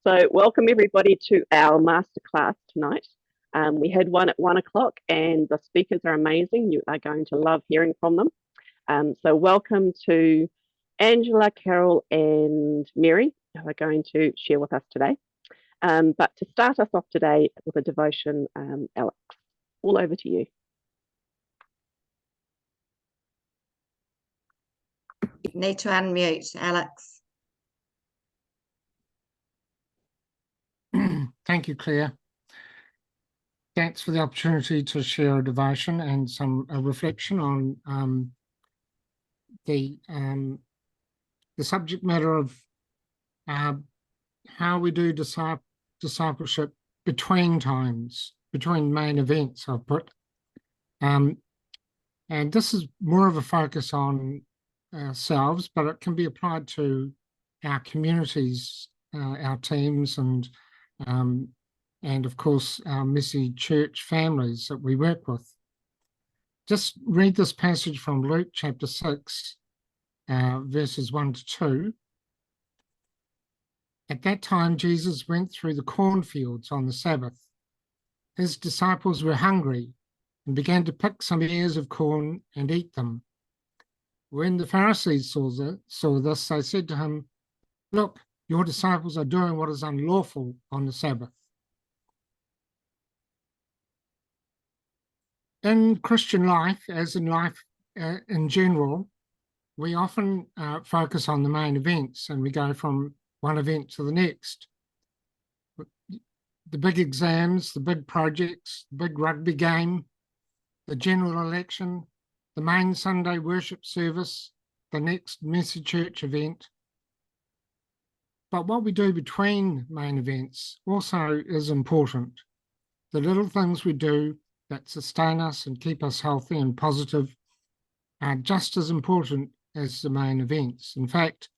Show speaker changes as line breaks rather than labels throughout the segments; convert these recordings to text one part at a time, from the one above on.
So welcome everybody to our masterclass tonight. We had one at 1 o'clock and the speakers are amazing. You are going to love hearing from them. So welcome to Angela, Carol and Mary, who are going to share with us today. But to start us off today with a devotion, Alex, all over to you.
You need to unmute, Alex.
Thank you, Claire. Thanks for the opportunity to share a devotion and a reflection on the subject matter of how we do discipleship between times, between main events, I've put. And this is more of a focus on ourselves, but it can be applied to our communities, our teams, and of course, our messy church families that we work with. Just read this passage from Luke chapter 6, verses 1 to 2. At that time, Jesus went through the cornfields on the Sabbath. His disciples were hungry and began to pick some ears of corn and eat them. When the Pharisees saw this, they said to him, "Look, your disciples are doing what is unlawful on the Sabbath." In Christian life, as in life in general, we often focus on the main events and we go from one event to the next. The big exams, the big projects, the big rugby game, the general election, the main Sunday worship service, the next messy church event. But what we do between main events also is important. The little things we do that sustain us and keep us healthy and positive are just as important as the main events. In fact,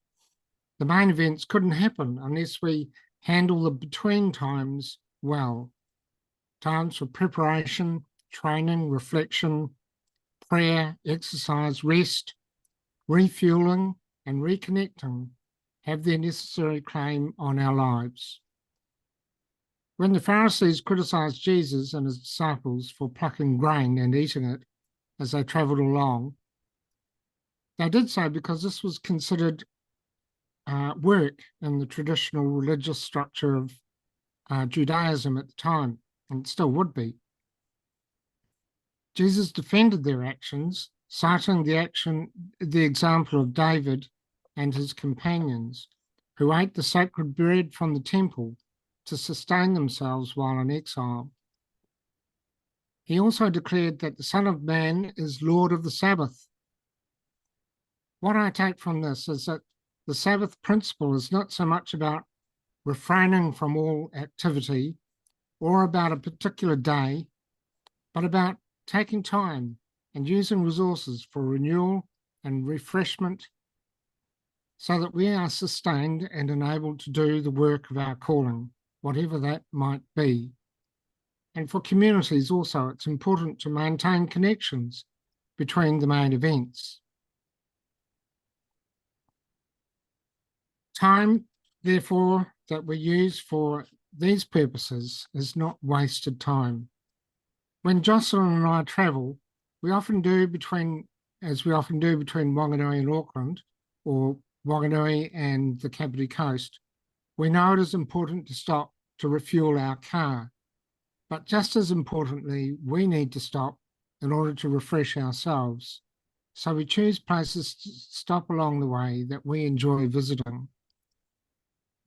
the main events couldn't happen unless we handle the between times well. Times for preparation, training, reflection, prayer, exercise, rest, refueling, and reconnecting have their necessary claim on our lives. When the Pharisees criticized Jesus and his disciples for plucking grain and eating it as they traveled along, they did so because this was considered work in the traditional religious structure of Judaism at the time, and it still would be. Jesus defended their actions, citing the example of David and his companions, who ate the sacred bread from the temple to sustain themselves while in exile. He also declared that the Son of Man is Lord of the Sabbath. What I take from this is that the Sabbath principle is not so much about refraining from all activity or about a particular day, but about taking time and using resources for renewal and refreshment so that we are sustained and enabled to do the work of our calling, whatever that might be. And for communities also, it's important to maintain connections between the main events. Time, therefore, that we use for these purposes is not wasted time. When Jocelyn and I travel, as we often do between Wanganui and Auckland, or Wanganui and the Kapiti Coast, we know it is important to stop to refuel our car. But just as importantly, we need to stop in order to refresh ourselves. So we choose places to stop along the way that we enjoy visiting.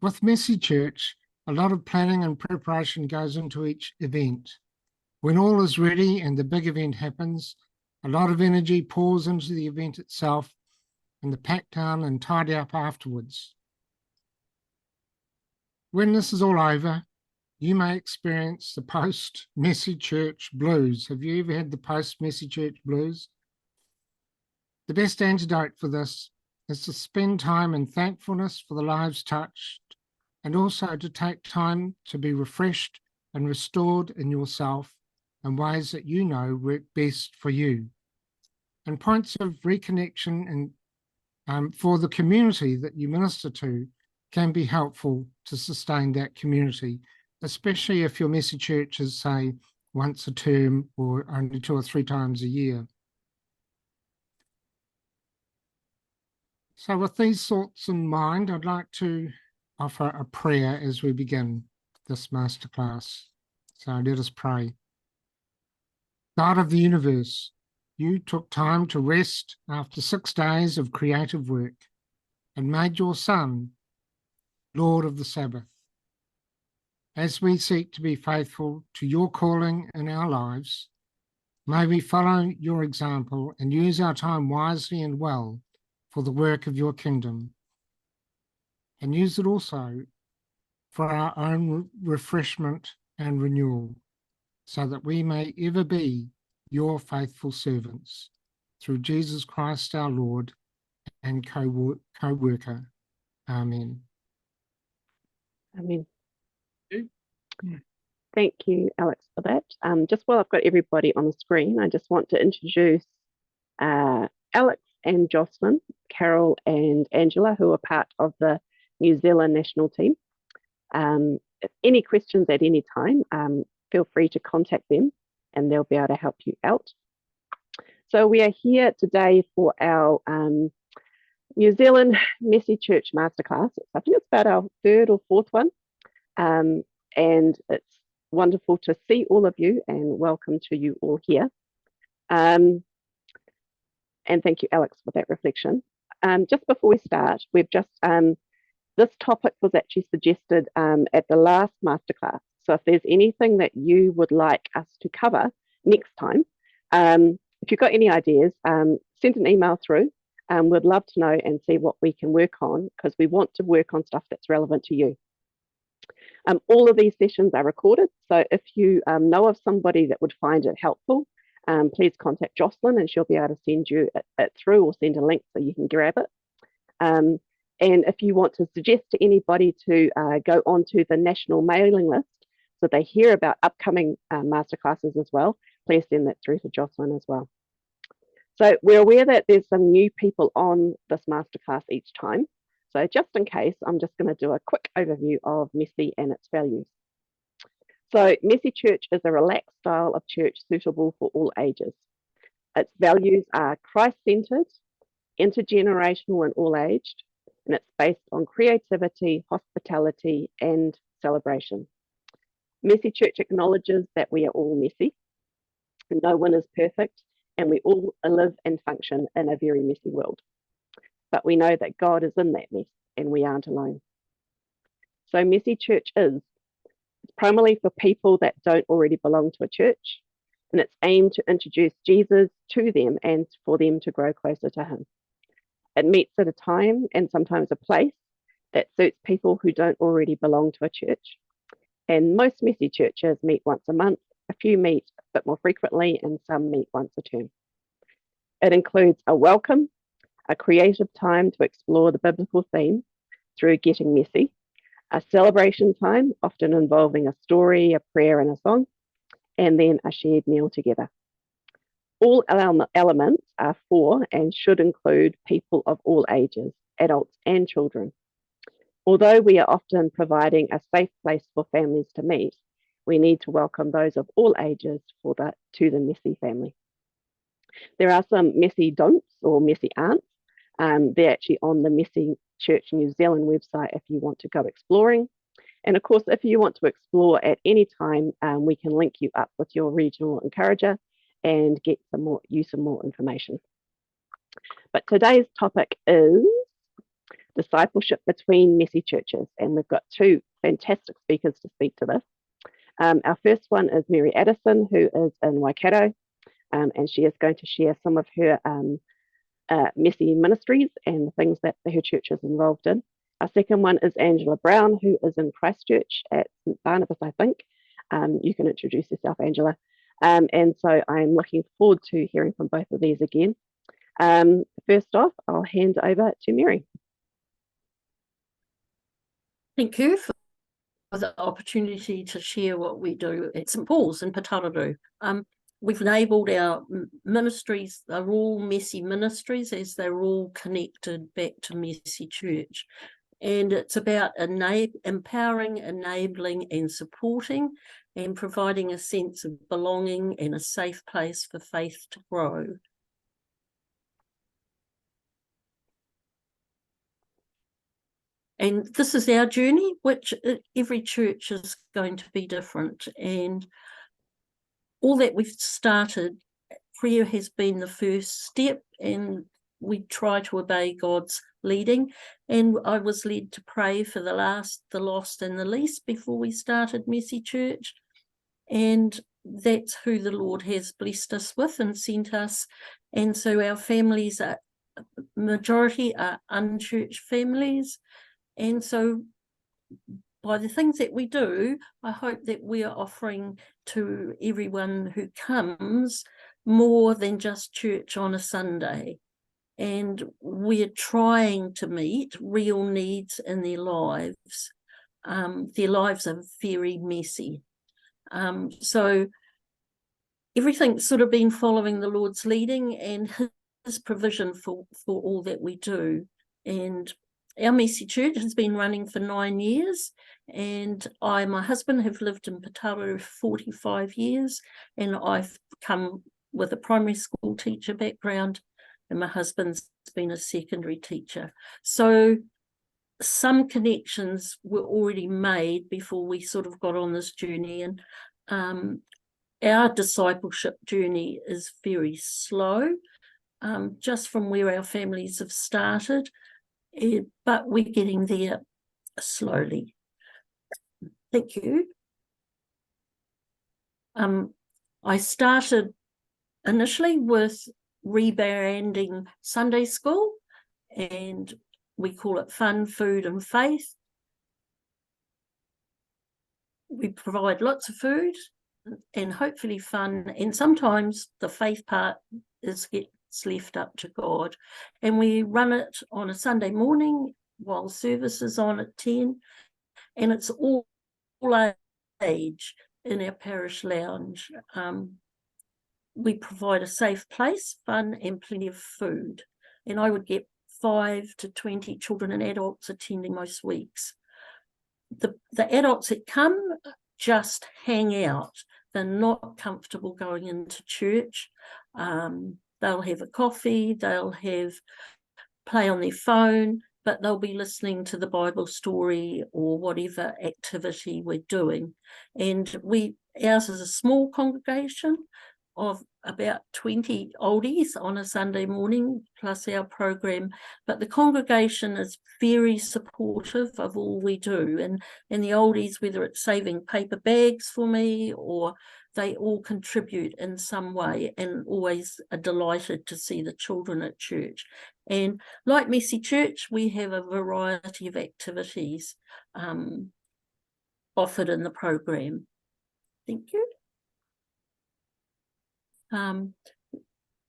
With Messy Church, a lot of planning and preparation goes into each event. When all is ready and the big event happens, a lot of energy pours into the event itself and the pack down and tidy up afterwards. When this is all over, you may experience the post-Messy Church blues. Have you ever had the post-Messy Church blues? The best antidote for this is to spend time in thankfulness for the lives touched, and also to take time to be refreshed and restored in yourself in ways that you know work best for you. And points of reconnection and for the community that you minister to can be helpful to sustain that community, especially if your messy church is, say, once a term or only 2 or 3 times a year. So with these thoughts in mind, I'd like to offer a prayer as we begin this masterclass. So let us pray. God of the universe, you took time to rest after 6 days of creative work and made your Son Lord of the Sabbath. As we seek to be faithful to your calling in our lives, may we follow your example and use our time wisely and well for the work of your kingdom, and use it also for our own refreshment and renewal, so that we may ever be your faithful servants, through Jesus Christ our Lord and co-worker. Amen.
Amen. Thank you, Alex, for that. Just while I've got everybody on the screen, I just want to introduce Alex and Jocelyn, Carol and Angela, who are part of the New Zealand national team. If any questions at any time, feel free to contact them and they'll be able to help you out. So we are here today for our New Zealand Messy Church Masterclass. I think it's about our 3rd or 4th one. And it's wonderful to see all of you and welcome to you all here. And thank you, Alex, for that reflection. Just before we start, we've just, this topic was actually suggested at the last masterclass. So if there's anything that you would like us to cover next time, if you've got any ideas, send an email through. We'd love to know and see what we can work on, because we want to work on stuff that's relevant to you. All of these sessions are recorded, so if you know of somebody that would find it helpful, please contact Jocelyn and she'll be able to send you it through, or send a link so you can grab it. And if you want to suggest to anybody to go onto the national mailing list so they hear about upcoming masterclasses as well, please send that through to Jocelyn as well. So we're aware that there's some new people on this masterclass each time. So just in case, I'm just going to do a quick overview of Messy and its values. So Messy Church is a relaxed style of church suitable for all ages. Its values are Christ-centered, intergenerational and all-aged, and it's based on creativity, hospitality, and celebration. Messy Church acknowledges that we are all messy. No one is perfect, and we all live and function in a very messy world. But we know that God is in that mess and we aren't alone. So Messy Church is primarily for people that don't already belong to a church, and it's aimed to introduce Jesus to them and for them to grow closer to him. It meets at a time and sometimes a place that suits people who don't already belong to a church. And most Messy churches meet once a month, a few meet a bit more frequently, and some meet once a term. It includes a welcome, a creative time to explore the biblical theme through getting messy, a celebration time, often involving a story, a prayer, and a song, and then a shared meal together. All elements are for and should include people of all ages, adults and children. Although we are often providing a safe place for families to meet, we need to welcome those of all ages to the Messy family. There are some messy don'ts or messy aren'ts. They're actually on the Messy Church New Zealand website if you want to go exploring. And of course, if you want to explore at any time, we can link you up with your regional encourager and get some more information. But today's topic is discipleship between messy churches, and we've got 2 fantastic speakers to speak to this. Our first one is Mary Addison, who is in Waikato, and she is going to share some of her messy ministries and the things that her church is involved in. Our second one is Angela Brown, who is in Christchurch at St Barnabas, I think. You can introduce yourself, Angela. And so I'm looking forward to hearing from both of these again. First off, I'll hand over to Mary.
Thank you for the opportunity to share what we do at St Paul's in Pataruru. We've labelled our ministries, they're all messy ministries, as they're all connected back to Messy Church. And it's about empowering, enabling and supporting and providing a sense of belonging and a safe place for faith to grow. And this is our journey, which every church is going to be different. And all that we've started, prayer has been the first step, and we try to obey God's leading. And I was led to pray for the lost and the least before we started Messy Church. And that's who the Lord has blessed us with and sent us. And so our families majority are unchurched families. And so by the things that we do, I hope that we are offering to everyone who comes more than just church on a Sunday. And we're trying to meet real needs in their lives. Their lives are very messy. So everything's sort of been following the Lord's leading and his provision for all that we do. And our Messy Church has been running for 9 years, and my husband have lived in Pataru 45 years, and I've come with a primary school teacher background, and my husband's been a secondary teacher. So some connections were already made before we sort of got on this journey, and our discipleship journey is very slow, just from where our families have started, but we're getting there slowly. Thank you. I started initially with rebranding Sunday school, and we call it Fun, Food and Faith. We provide lots of food and hopefully fun, and sometimes the faith part gets left up to God. And we run it on a Sunday morning while service is on at 10, and it's all age in our parish lounge. We provide a safe place, fun and plenty of food, and I would get 5 to 20 children and adults attending most weeks. The adults that come just hang out. They're not comfortable going into church. They'll have a coffee, they'll play on their phone, but they'll be listening to the Bible story or whatever activity we're doing. And ours is a small congregation of about 20 oldies on a Sunday morning, plus our program, but the congregation is very supportive of all we do. And the oldies, whether it's saving paper bags for me, or they all contribute in some way, and always are delighted to see the children at church. And like Messy Church, we have a variety of activities offered in the program. Thank you.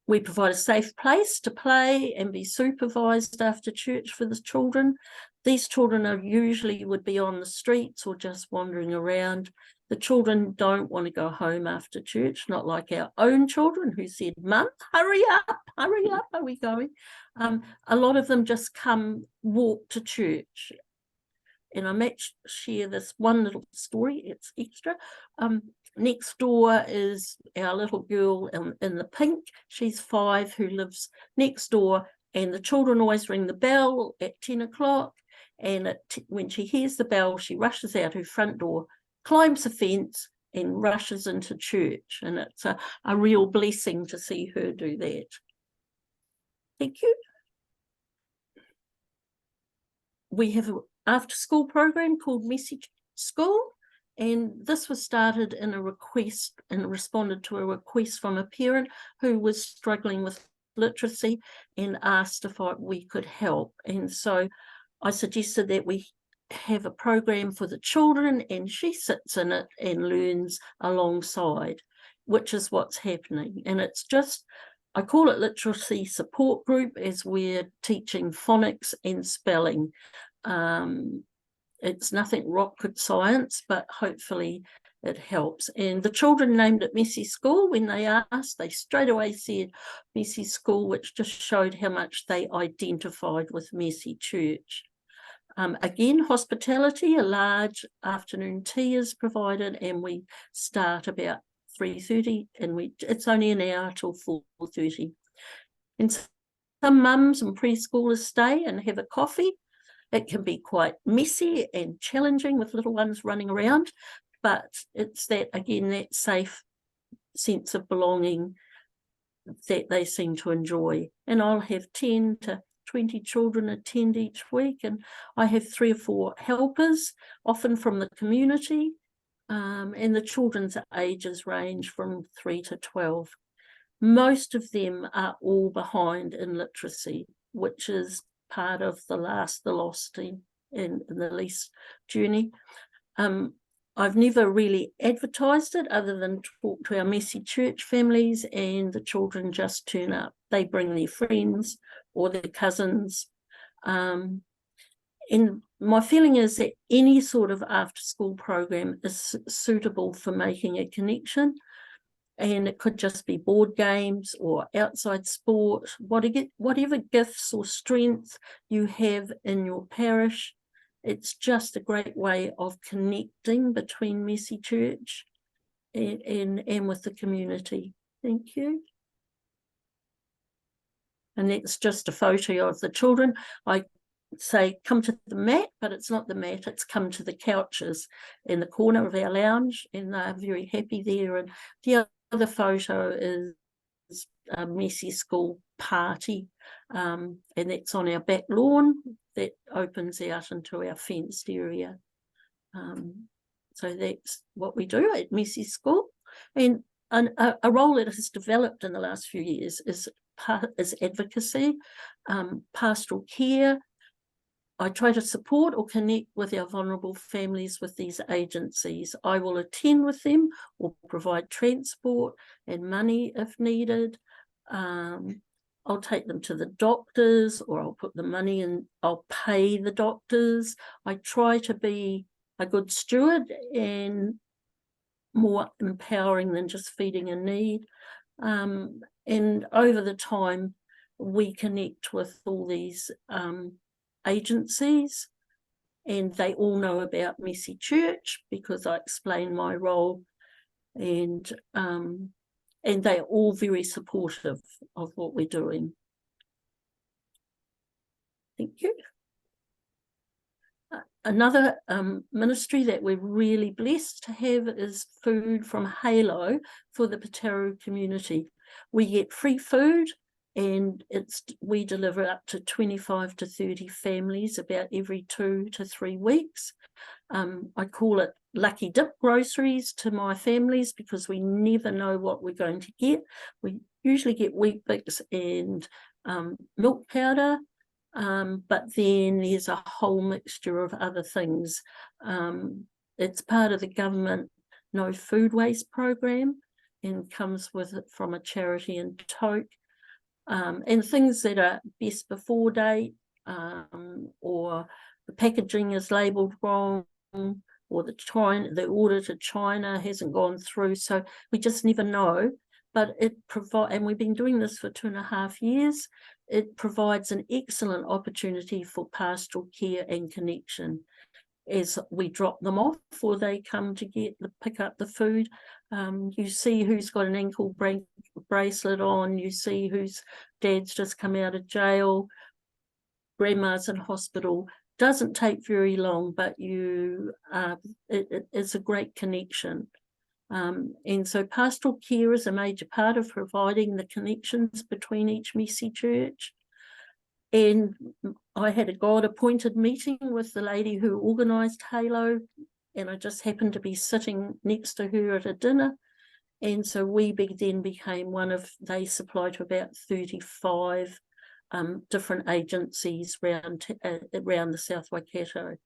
We provide a safe place to play and be supervised after church for the children. These children usually would be on the streets or just wandering around. The children don't want to go home after church, not like our own children who said, "Mum, hurry up, are we going?" A lot of them just walk to church. And I might share this one little story, it's extra. Next door is our little girl in the pink. She's 5, who lives next door, and the children always ring the bell at 10 o'clock. And when she hears the bell, she rushes out her front door, climbs the fence, and rushes into church. And it's a real blessing to see her do that. Thank you. We have an after-school program called Messy School. And this was started in a request and responded to a request from a parent who was struggling with literacy and asked if we could help. And so I suggested that we have a program for the children, and she sits in it and learns alongside, which is what's happening. And it's just, I call it literacy support group, as we're teaching phonics and spelling. It's nothing rocket science, but hopefully it helps. And the children named it Messy School. When they asked, they straight away said Messy School, which just showed how much they identified with Messy Church. Again, hospitality, a large afternoon tea is provided, and we start about 3:30, and it's only an hour till 4:30. And some mums and preschoolers stay and have a coffee. It can be quite messy and challenging with little ones running around, but it's that, again, that safe sense of belonging that they seem to enjoy. And I'll have 10 to 20 children attend each week, and I have 3 or 4 helpers, often from the community, and the children's ages range from 3 to 12. Most of them are all behind in literacy, which is part of the lost team in the lease journey. I've never really advertised it other than talk to our messy church families, and the children just turn up. They bring their friends or their cousins. And my feeling is that any sort of after-school program is suitable for making a connection. And it could just be board games or outside sport, whatever gifts or strengths you have in your parish. It's just a great way of connecting between Messy Church and with the community. Thank you. And that's just a photo of the children. I say come to the mat, but it's not the mat, it's come to the couches in the corner of our lounge, and they're very happy there. And the other photo is a messy school party, and that's on our back lawn that opens out into our fenced area. So that's what we do at Messy School. And a role that has developed in the last few years is advocacy, pastoral care. I try to support or connect with our vulnerable families with these agencies. I will attend with them or provide transport and money if needed. I'll take them to the doctors, or I'll put the money in, I'll pay the doctors. I try to be a good steward and more empowering than just feeding a need. And over the time, we connect with all these agencies, and they all know about Messy Church because I explain my role, and they're all very supportive of what we're doing. Thank you. Another ministry that we're really blessed to have is food from Halo for the Pataru community. We get free food, and we deliver up to 25 to 30 families about every 2 to 3 weeks. I call it lucky dip groceries to my families because we never know what we're going to get. We usually get wheat bix and milk powder, but then there's a whole mixture of other things. It's part of the government No Food Waste program and comes with it from a charity in Toke. And things that are best before date, or the packaging is labelled wrong, or the order to China hasn't gone through. So we just never know. But and we've been doing this for 2.5 years. It provides an excellent opportunity for pastoral care and connection as we drop them off or they come to pick up the food. You see who's got an ankle bracelet on, you see whose dad's just come out of jail, grandma's in hospital. Doesn't take very long, but it's a great connection. And so pastoral care is a major part of providing the connections between each Messy Church. And I had a God-appointed meeting with the lady who organised Halo, and I just happened to be sitting next to her at a dinner. And so we then became they supply to about 35 different agencies around the South Waikato.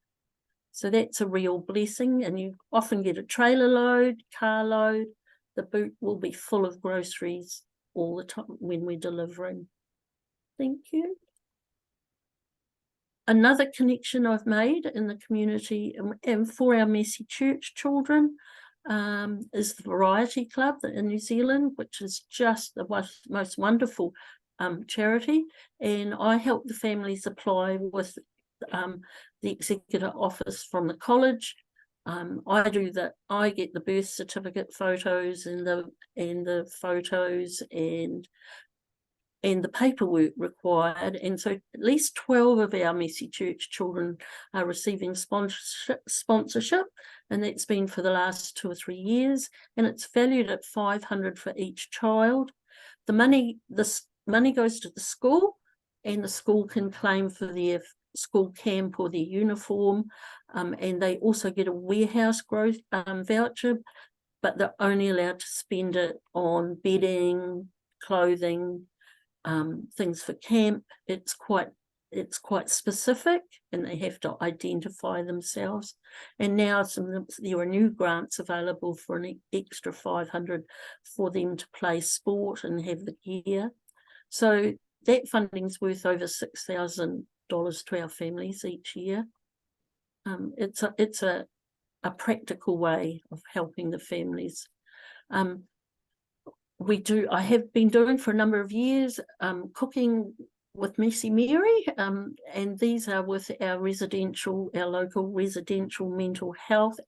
So that's a real blessing, and you often get a trailer load, car load. The boot will be full of groceries all the time when we're delivering. Thank you. Another connection I've made in the community and for our Messy Church children is the Variety Club in New Zealand, which is just the most wonderful charity. And I help the families apply with the executive office from the college. I get the birth certificate photos and the photos and the paperwork required, and so at least 12 of our Mercy Church children are receiving sponsorship, and that's been for the last 2 or 3 years, and it's valued at $500 for each child. The money goes to the school, and the school can claim for their school camp or their uniform, and they also get a warehouse growth voucher, but they're only allowed to spend it on bedding, clothing, things for camp. It's quite specific, and they have to identify themselves. And now there are new grants available for an extra $500 for them to play sport and have the gear. So that funding's worth over $6,000 to our families each year. It's a practical way of helping the families. I have been doing for a number of years cooking with Mercy Mary, and these are with our local residential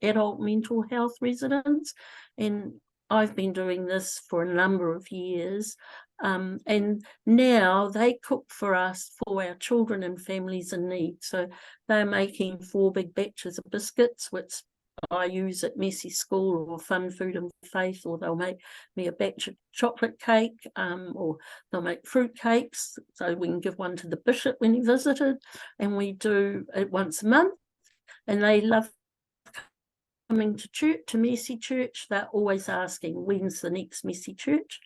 adult mental health residents, and I've been doing this for a number of years, and now they cook for us for our children and families in need. So they're making 4 big batches of biscuits, which I use at Mercy School or Fun Food and Faith, or they'll make me a batch of chocolate cake, or they'll make fruit cakes, so we can give one to the bishop when he visited, and we do it once a month, and they love coming to church, to Mercy Church. They're always asking, when's the next Mercy Church?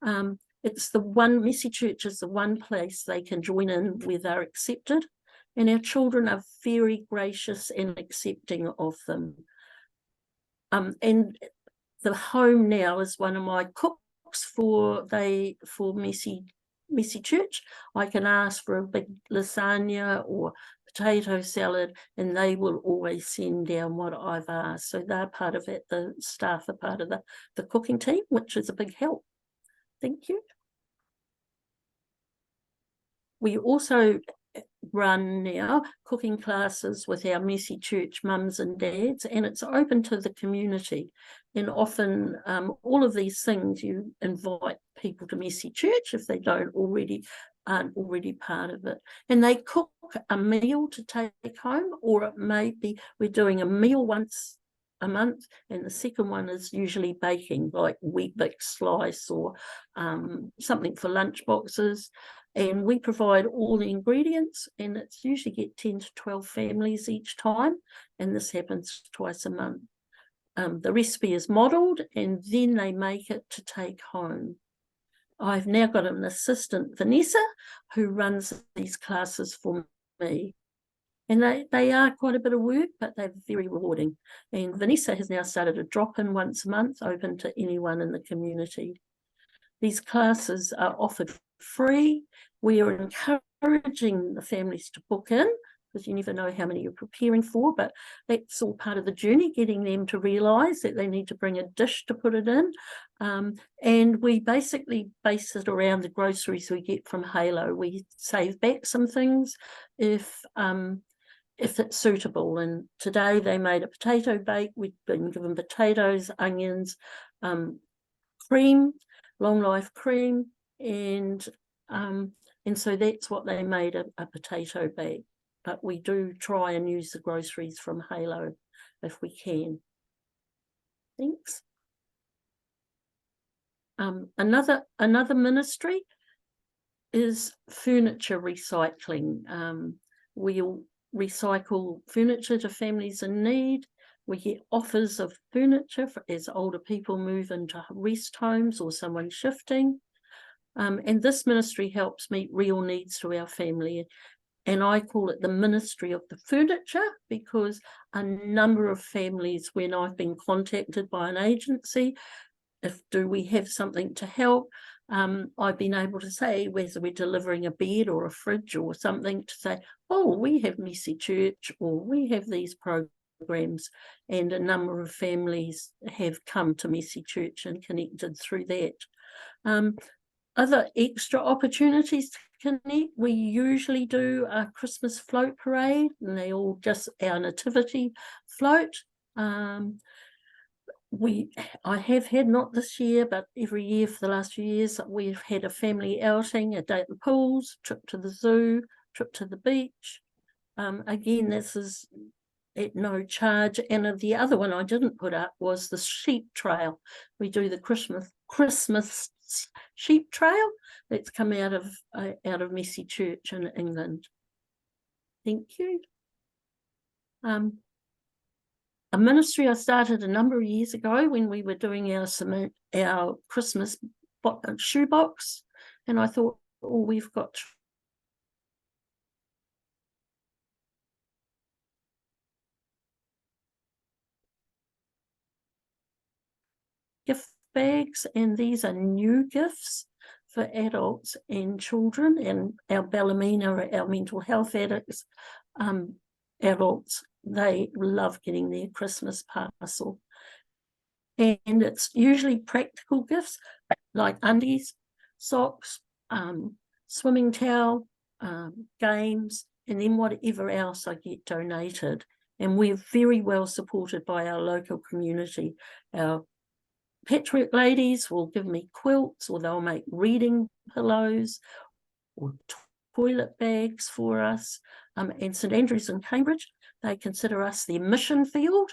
Mercy Church is the one place they can join in where they're accepted, and our children are very gracious and accepting of them. And the home now is one of my cooks for Mercy Church. I can ask for a big lasagna or potato salad, and they will always send down what I've asked. So they're part of it. The staff are part of the cooking team, which is a big help. Thank you. We also run now cooking classes with our Mercy Church mums and dads, and it's open to the community, and often all of these things you invite people to Mercy Church if they aren't already part of it, and they cook a meal to take home, or it may be we're doing a meal once a month, and the second one is usually baking, like Weet-Bix slice or something for lunch boxes. And we provide all the ingredients, and it's usually get 10 to 12 families each time, and this happens twice a month. The recipe is modelled, and then they make it to take home. I've now got an assistant, Vanessa, who runs these classes for me. And they are quite a bit of work, but they're very rewarding. And Vanessa has now started a drop-in once a month, open to anyone in the community. These classes are offered free. We are encouraging the families to book in, because you never know how many you're preparing for, but that's all part of the journey, getting them to realise that they need to bring a dish to put it in. And we basically base it around the groceries we get from Halo. We save back some things if it's suitable. And today they made a potato bake. We've been given potatoes, onions, cream, long life cream, and so that's what they made, a potato bake. But we do try and use the groceries from Halo if we can. Thanks. Another ministry is furniture recycling. We'll recycle furniture to families in need. We get offers of furniture as older people move into rest homes or someone shifting. And this ministry helps meet real needs to our family. And I call it the Ministry of the Furniture, because a number of families, when I've been contacted by an agency, do we have something to help? I've been able to say, whether we're delivering a bed or a fridge or something, to say, oh, we have Mercy Church, or we have these programs. And a number of families have come to Mercy Church and connected through that. Other extra opportunities to connect. We usually do a Christmas float parade, and they all just our nativity float. I have had, not this year, but every year for the last few years, we've had a family outing, a day at the pools, trip to the zoo, trip to the beach. Again, this is at no charge. And the other one I didn't put up was the sheep trail. We do the Christmas sheep trail that's come out of Messy Church in England. Thank you. A ministry I started a number of years ago when we were doing our Christmas shoebox, and I thought, oh, we've got gift bags, and these are new gifts for adults and children, and our Ballymena, our mental health addicts, adults, they love getting their Christmas parcel. And it's usually practical gifts like undies, socks, swimming towel, games, and then whatever else I get donated. And we're very well supported by our local community. Our patchwork ladies will give me quilts, or they'll make reading pillows or toilet bags for us. And St Andrews in Cambridge, they consider us their mission field,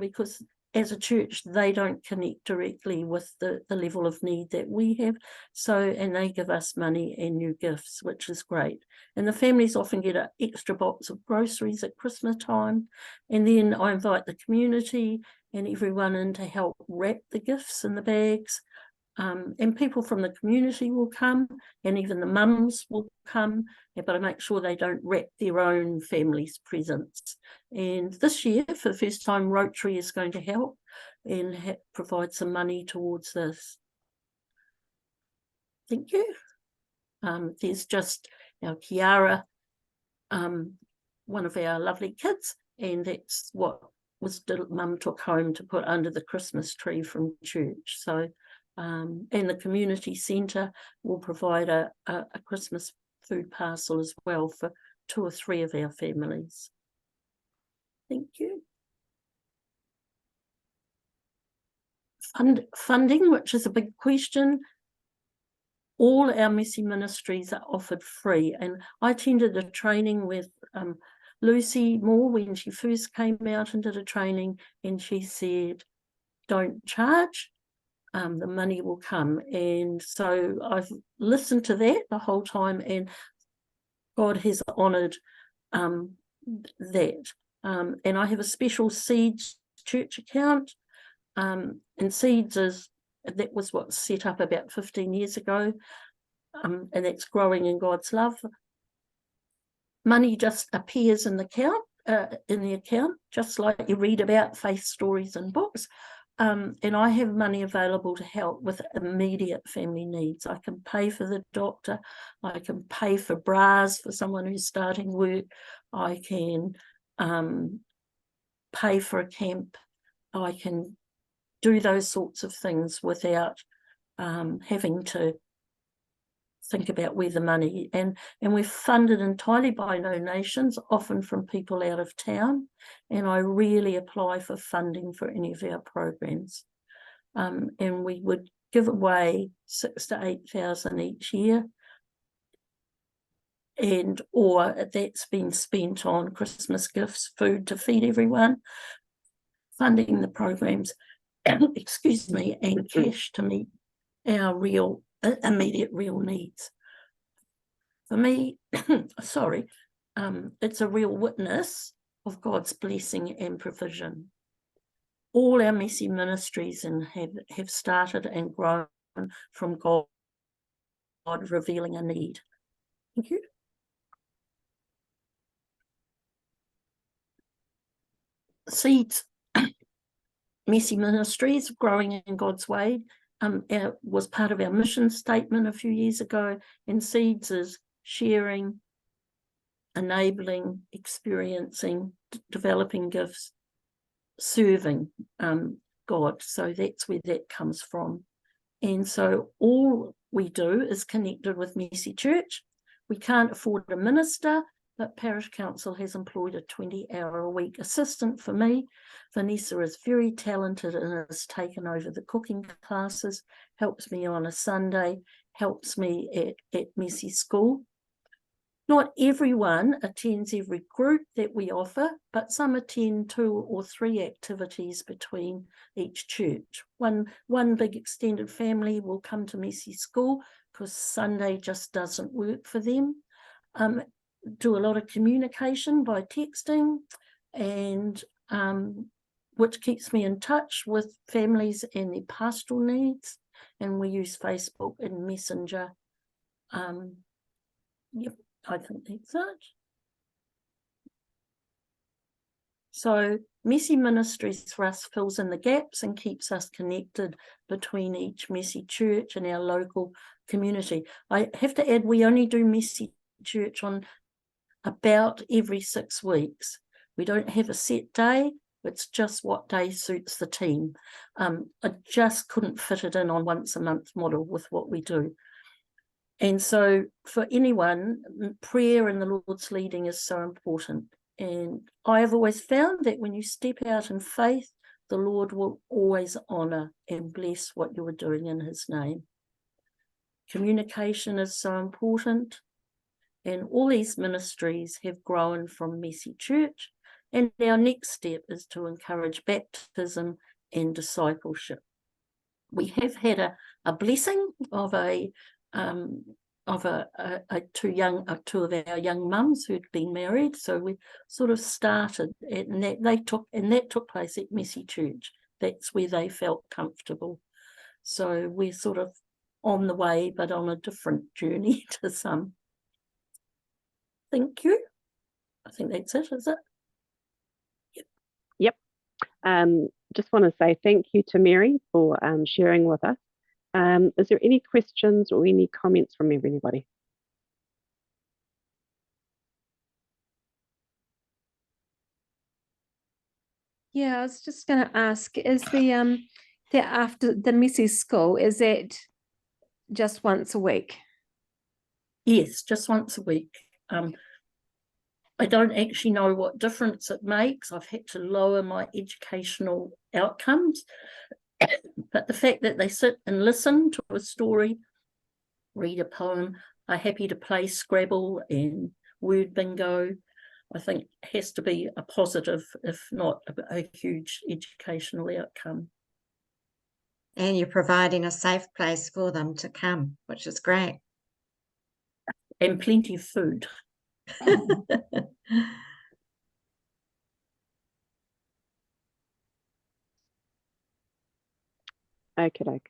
because as a church, they don't connect directly with the level of need that we have. So, and they give us money and new gifts, which is great. And the families often get an extra box of groceries at Christmas time. And then I invite the community and everyone in to help wrap the gifts in the bags. And people from the community will come, and even the mums will come, but I make sure they don't wrap their own family's presents. And this year, for the first time, Rotary is going to help and provide some money towards this. Thank you. There's just our Kiara, one of our lovely kids, and that's what Mum took home to put under the Christmas tree from church. So, and the community centre will provide a Christmas food parcel as well for 2 or 3 of our families. Thank you. Funding, which is a big question. All our Messy ministries are offered free, and I attended a training with Lucy Moore when she first came out and did a training, and she said, don't charge. The money will come. And so I've listened to that the whole time, and God has honoured that. And I have a special Seeds church account, and Seeds that was what set up about 15 years ago, and that's growing in God's love. Money just appears in the account, just like you read about faith stories in books. And I have money available to help with immediate family needs. I can pay for the doctor. I can pay for bras for someone who's starting work. I can pay for a camp. I can do those sorts of things without having to think about where the money, and we're funded entirely by donations, often from people out of town, and I really apply for funding for any of our programs, and we would give away 6,000 to 8,000 each year, or that's been spent on Christmas gifts, food to feed everyone, funding the programs, excuse me, and cash to meet our immediate real needs. For me, sorry, it's a real witness of God's blessing and provision. All our Messy ministries have started and grown from God revealing a need. Thank you. Seeds, Messy ministries, growing in God's way, was part of our mission statement a few years ago, and Seeds is sharing, enabling, experiencing, developing gifts, serving God. So that's where that comes from. And so all we do is connected with Messy Church. We can't afford a minister, but Parish Council has employed a 20-hour-a-week assistant for me. Vanessa is very talented and has taken over the cooking classes, helps me on a Sunday, helps me at Messy School. Not everyone attends every group that we offer, but some attend 2 or 3 activities between each church. One big extended family will come to Messy School because Sunday just doesn't work for them. Do a lot of communication by texting, and which keeps me in touch with families and their pastoral needs. And we use Facebook and Messenger. Yep. I think that's it. So Messy Ministries for us fills in the gaps and keeps us connected between each Messy church and our local community. I have to add, we only do Messy Church on about every 6 weeks. We don't have a set day. It's just what day suits the team. I just couldn't fit it in on once a month model with what we do. And so for anyone, prayer and the Lord's leading is so important. And I have always found that when you step out in faith, the Lord will always honour and bless what you are doing in his name. Communication is so important. And all these ministries have grown from Messy Church. And our next step is to encourage baptism and discipleship. We have had a blessing of two of our young mums who'd been married, so we sort of started, and that took place at Messy Church. That's where they felt comfortable. So we're sort of on the way, but on a different journey to some. Thank you. I think that's it, is it?
Yep. Just want to say thank you to Mary for sharing with us. Is there any questions or any comments from everybody?
Yeah, I was just going to ask, is the after the Messy School, is it just once a week?
Yes, just once a week. I don't actually know what difference it makes. I've had to lower my educational outcomes. But the fact that they sit and listen to a story, read a poem, are happy to play Scrabble and word bingo, I think has to be a positive, if not a huge educational outcome.
And you're providing a safe place for them to come, which is great.
And plenty of food.
Okay.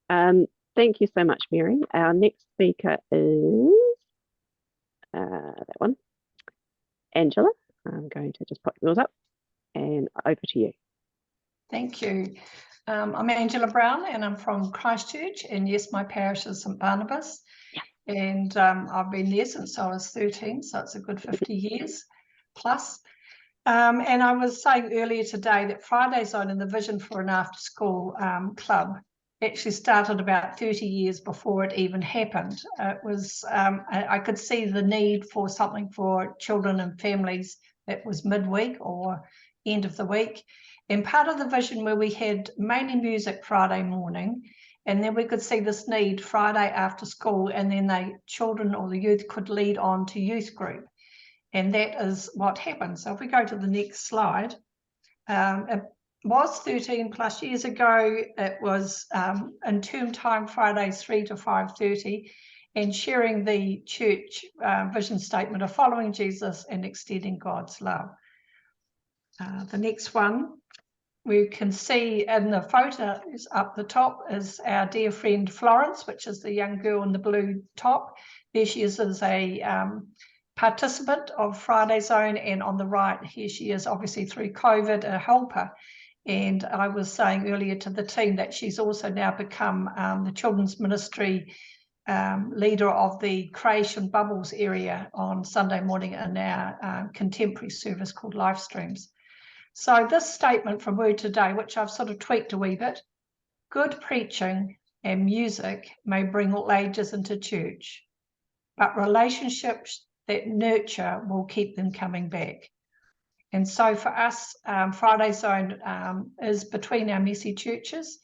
Thank you so much, Mary. Our next speaker is that one, Angela. I'm going to just put yours up, and over to you.
Thank you. I'm Angela Brown, and I'm from Christchurch, and yes, my parish is St Barnabas. Yeah. And I've been there since I was 13, so it's a good 50 years plus. And I was saying earlier today that Friday Zone and the Vision for an After School Club actually started about 30 years before it even happened. It was I could see the need for something for children and families that was midweek or end of the week. And part of the vision where we had mainly music Friday morning, and then we could see this need Friday after school, and then the children or the youth could lead on to youth group. And that is what happened. So if we go to the next slide, it was 13 plus years ago. It was in term time Fridays 3 to 5:30, and sharing the church vision statement of following Jesus and extending God's love. The next one, we can see in the photos up the top is our dear friend Florence, which is the young girl in the blue top. There she is as a participant of Friday Zone, and on the right here she is, obviously through COVID, a helper. And I was saying earlier to the team that she's also now become the children's ministry leader of the Creation Bubbles area on Sunday morning in our contemporary service called Live Streams. So this statement from Word Today, which I've sort of tweaked a wee bit: good preaching and music may bring all ages into church. but relationships that nurture will keep them coming back. And so for us, Friday Zone is between our messy churches,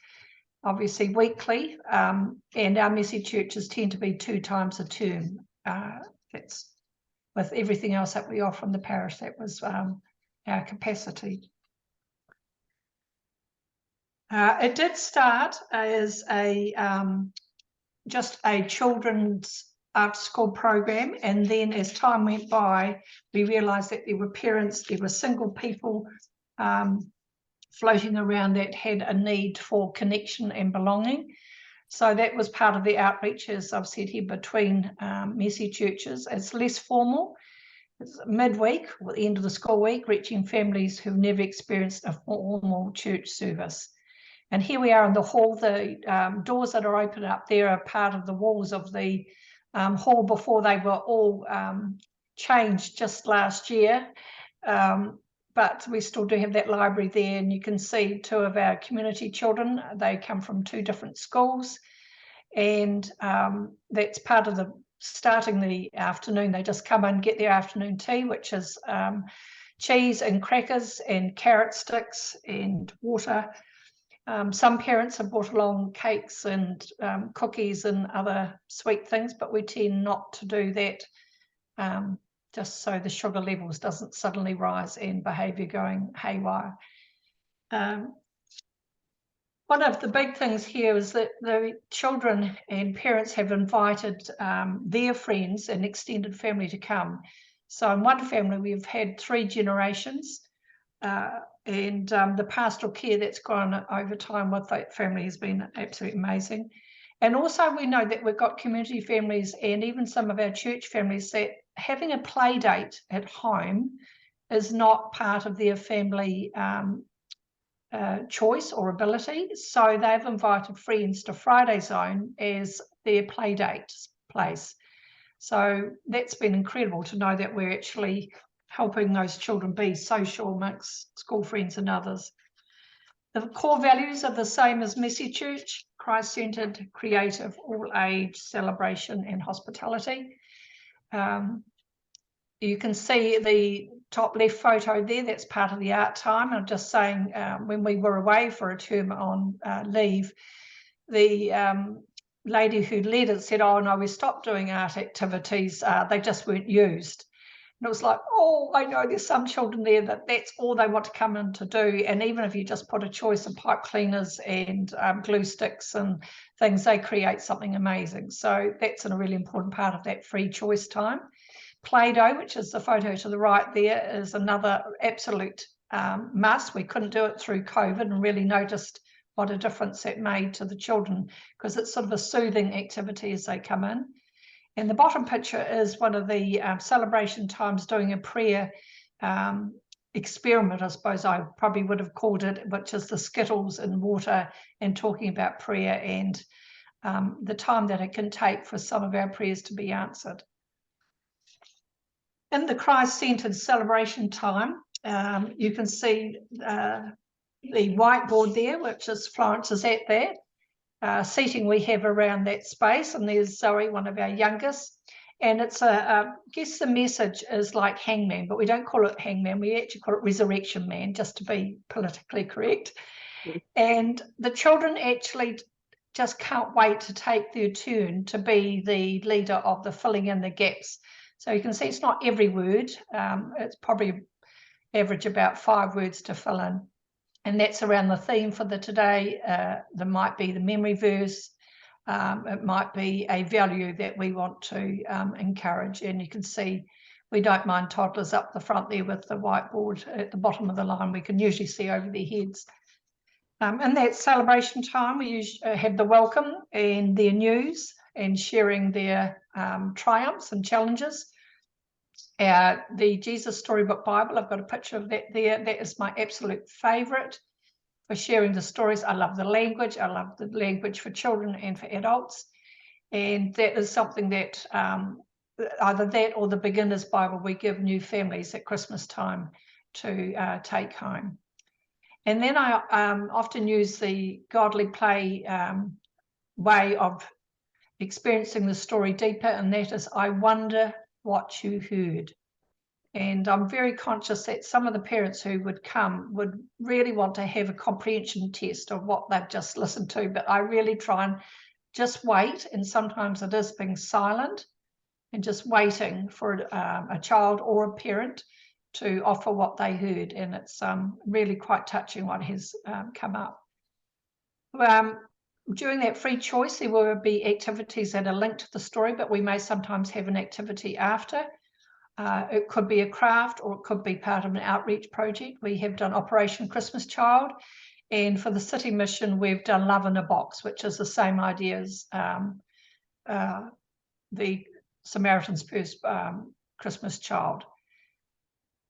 obviously weekly, and our messy churches tend to be 2 times a term. That's with everything else that we offer in the parish. That was our capacity. It did start as just a children's after school program, and then as time went by, we realised that there were parents, there were single people floating around that had a need for connection and belonging. So that was part of the outreach, as I've said here, between messy churches. It's less formal. It's midweek, or the end of the school week, reaching families who've never experienced a formal church service. And here we are in the hall. The doors that are open up there are part of the walls of the hall before they were all changed just last year. But we still do have that library there, and you can see 2 of our community children. They come from 2 different schools, and that's part of the starting the afternoon. They just come and get their afternoon tea, which is cheese and crackers and carrot sticks and water. Some parents have brought along cakes and cookies and other sweet things, but we tend not to do that, just so the sugar levels doesn't suddenly rise and behaviour going haywire. One of the big things here is that the children and parents have invited their friends and extended family to come. So in one family, we've had 3 generations. And the pastoral care that's gone over time with that family has been absolutely amazing. And also we know that we've got community families and even some of our church families that having a play date at home is not part of their family choice or ability. So they've invited friends to Friday Zone as their play date place. So that's been incredible to know that we're actually helping those children be social, mix school friends and others. The core values are the same as Messy Church: Christ-centred, creative, all-age, celebration and hospitality. You can see the top left photo there, that's part of the art time. I'm just saying, when we were away for a term on leave, the lady who led it said, oh no, we stopped doing art activities, they just weren't used. And it was like, oh, I know there's some children there that's all they want to come in to do. And even if you just put a choice of pipe cleaners and glue sticks and things, they create something amazing. So that's a really important part of that free choice time. Play-Doh, which is the photo to the right there, is another absolute must. We couldn't do it through COVID and really noticed what a difference it made to the children, because it's sort of a soothing activity as they come in. And the bottom picture is one of the celebration times doing a prayer experiment, I suppose I probably would have called it, which is the Skittles and water and talking about prayer and the time that it can take for some of our prayers to be answered. In the Christ-centred celebration time, you can see the whiteboard there, which is Florence is at that. Seating we have around that space, and there's Zoe, one of our youngest, and it's I guess the message is like hangman, but we don't call it hangman, we actually call it resurrection man, just to be politically correct. And the children actually just can't wait to take their turn to be the leader of the filling in the gaps. So you can see it's not every word, it's probably average about 5 words to fill in. And that's around the theme for the today. There might be the memory verse. It might be a value that we want to encourage. And you can see we don't mind toddlers up the front there with the whiteboard at the bottom of the line. We can usually see over their heads. In that celebration time, we usually have the welcome and their news and sharing their triumphs and challenges. The Jesus Storybook Bible, I've got a picture of that there. That is my absolute favourite for sharing the stories. I love the language. I love the language for children and for adults. And that is something that either that or the Beginner's Bible we give new families at Christmas time to take home. And then I often use the Godly Play way of experiencing the story deeper, and that is, I wonder what you heard. And I'm very conscious that some of the parents who would come would really want to have a comprehension test of what they've just listened to, but I really try and just wait, and sometimes it is being silent and just waiting for a child or a parent to offer what they heard, and it's really quite touching what has come up. During that free choice, there will be activities that are linked to the story, but we may sometimes have an activity after. It could be a craft, or it could be part of an outreach project. We have done Operation Christmas Child, and for the city mission, we've done Love in a Box, which is the same idea as the Samaritan's Purse Christmas Child.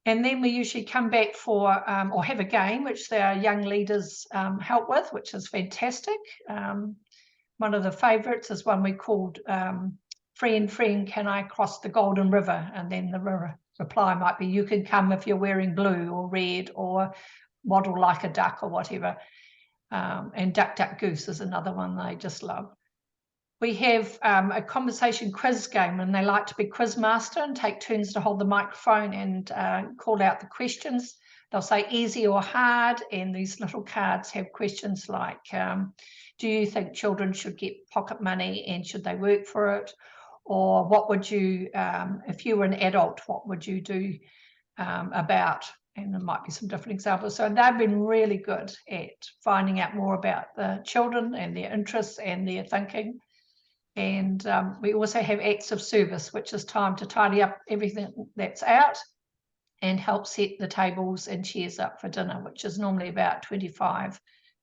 And then we usually come back for, or have a game, which our young leaders help with, which is fantastic. One of the favourites is one we called Friend, Friend, Can I Cross the Golden River? And then the reply might be, you can come if you're wearing blue or red, or waddle like a duck, or whatever. And Duck, Duck, Goose is another one they just love. We have a conversation quiz game, and they like to be quiz master and take turns to hold the microphone and call out the questions. They'll say easy or hard, and these little cards have questions like, do you think children should get pocket money, and should they work for it? Or what would you, if you were an adult, what would you do about? And there might be some different examples. So they've been really good at finding out more about the children and their interests and their thinking. And we also have acts of service, which is time to tidy up everything that's out and help set the tables and chairs up for dinner, which is normally about 25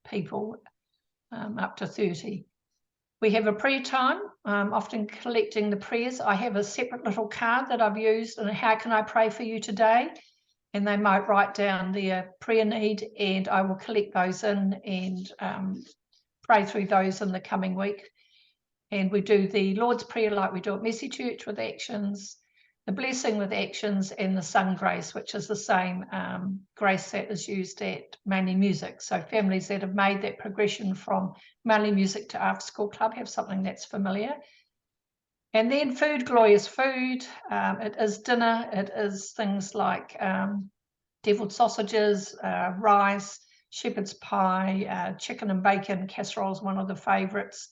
people, up to 30. We have a prayer time, often collecting the prayers. I have a separate little card that I've used, and how can I pray for you today? And they might write down their prayer need, and I will collect those in and pray through those in the coming week. And we do the Lord's Prayer like we do at Mercy Church with actions, the blessing with actions, and the sung grace, which is the same grace that is used at Mainly Music. So families that have made that progression from Mainly Music to After School Club have something that's familiar. And then food, glorious food. It is dinner. It is things like deviled sausages, rice, shepherd's pie, chicken and bacon casserole is one of the favourites.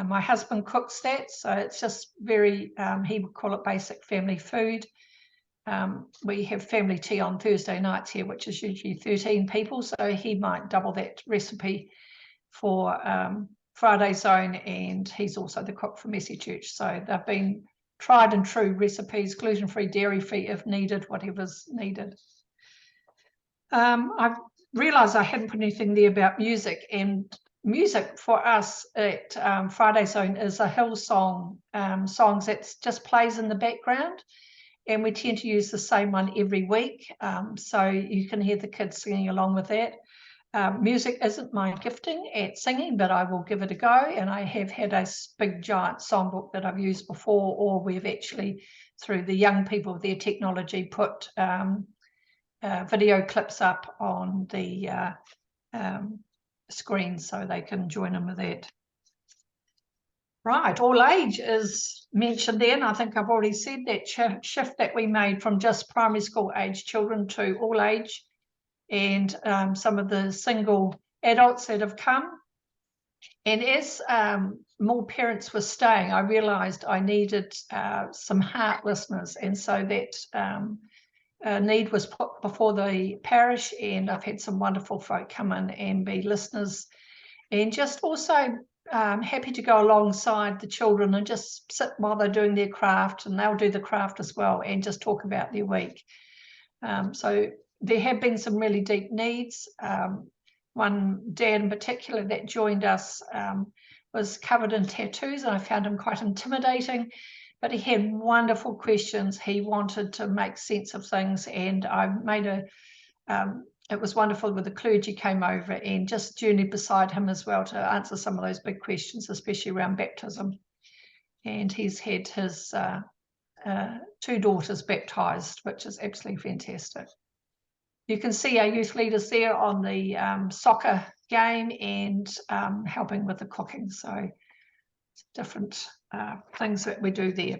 My husband cooks that, so it's just very, he would call it basic family food. We have family tea on Thursday nights here, which is usually 13 people, so he might double that recipe for Friday Zone, and he's also the cook for Mercy Church. So they've been tried and true recipes, gluten-free, dairy-free if needed, whatever's needed. I've realised I hadn't put anything there about music, and music for us at Friday Zone is a Hillsong songs that just plays in the background, and we tend to use the same one every week, so you can hear the kids singing along with that. Music isn't my gifting at singing, but I will give it a go, and I have had a big giant songbook that I've used before, or we've actually, through the young people with their technology, put video clips up on the screen so they can join in with that. Right, all age is mentioned there, and I think I've already said that shift that we made from just primary school age children to all age, and some of the single adults that have come. And as more parents were staying, I realised I needed some heart listeners, and so that need was put before the parish, and I've had some wonderful folk come in and be listeners, and just also happy to go alongside the children and just sit while they're doing their craft, and they'll do the craft as well, and just talk about their week. So there have been some really deep needs. One dad in particular that joined us was covered in tattoos, and I found him quite intimidating, but he had wonderful questions. He wanted to make sense of things, and I made it was wonderful when the clergy came over and just journeyed beside him as well to answer some of those big questions, especially around baptism. And he's had his 2 daughters baptised, which is absolutely fantastic. You can see our youth leaders there on the soccer game and helping with the cooking. So different things that we do there.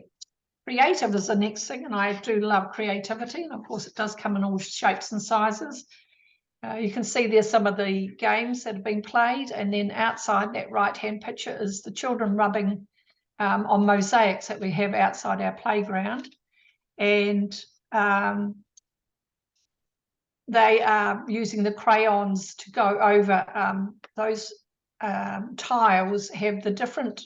Creative is the next thing, and I do love creativity, and of course it does come in all shapes and sizes. You can see there's some of the games that have been played, and then outside that right-hand picture is the children rubbing on mosaics that we have outside our playground. And they are using the crayons to go over those tiles, have the different,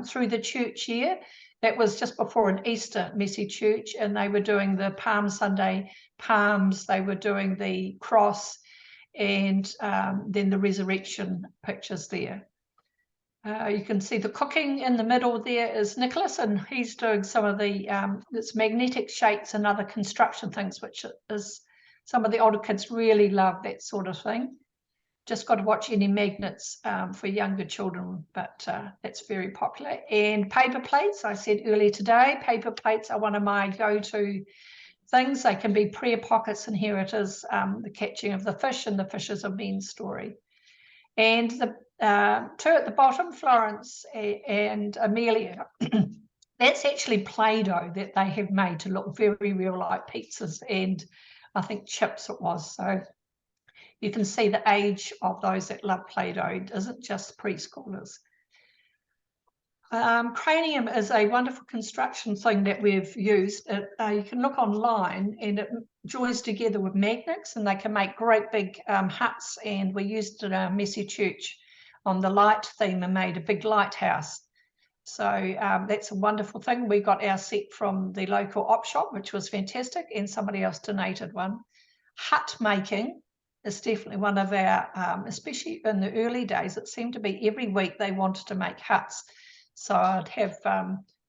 through the church year. That was just before an Easter messy church, and they were doing the Palm Sunday palms, they were doing the cross, and then the resurrection pictures there. You can see the cooking in the middle there is Nicholas, and he's doing some of the it's magnetic shapes and other construction things, which is some of the older kids really love that sort of thing. Just got to watch any magnets for younger children, but that's very popular. And paper plates, I said earlier today, paper plates are one of my go-to things. They can be prayer pockets, and here it is, the catching of the fish and the fishes of men story. And the two at the bottom, Florence and Amelia, that's actually Play-Doh that they have made to look very real like pizzas, and I think chips it was. So you can see the age of those that love Play-Doh. It isn't just preschoolers. Cranium is a wonderful construction thing that we've used. You can look online, and it joins together with magnets, and they can make great big huts. And we used it in our messy church on the light theme and made a big lighthouse. So that's a wonderful thing. We got our set from the local op shop, which was fantastic, and somebody else donated one. Hut making is definitely one of our, especially in the early days, it seemed to be every week they wanted to make huts. So I'd have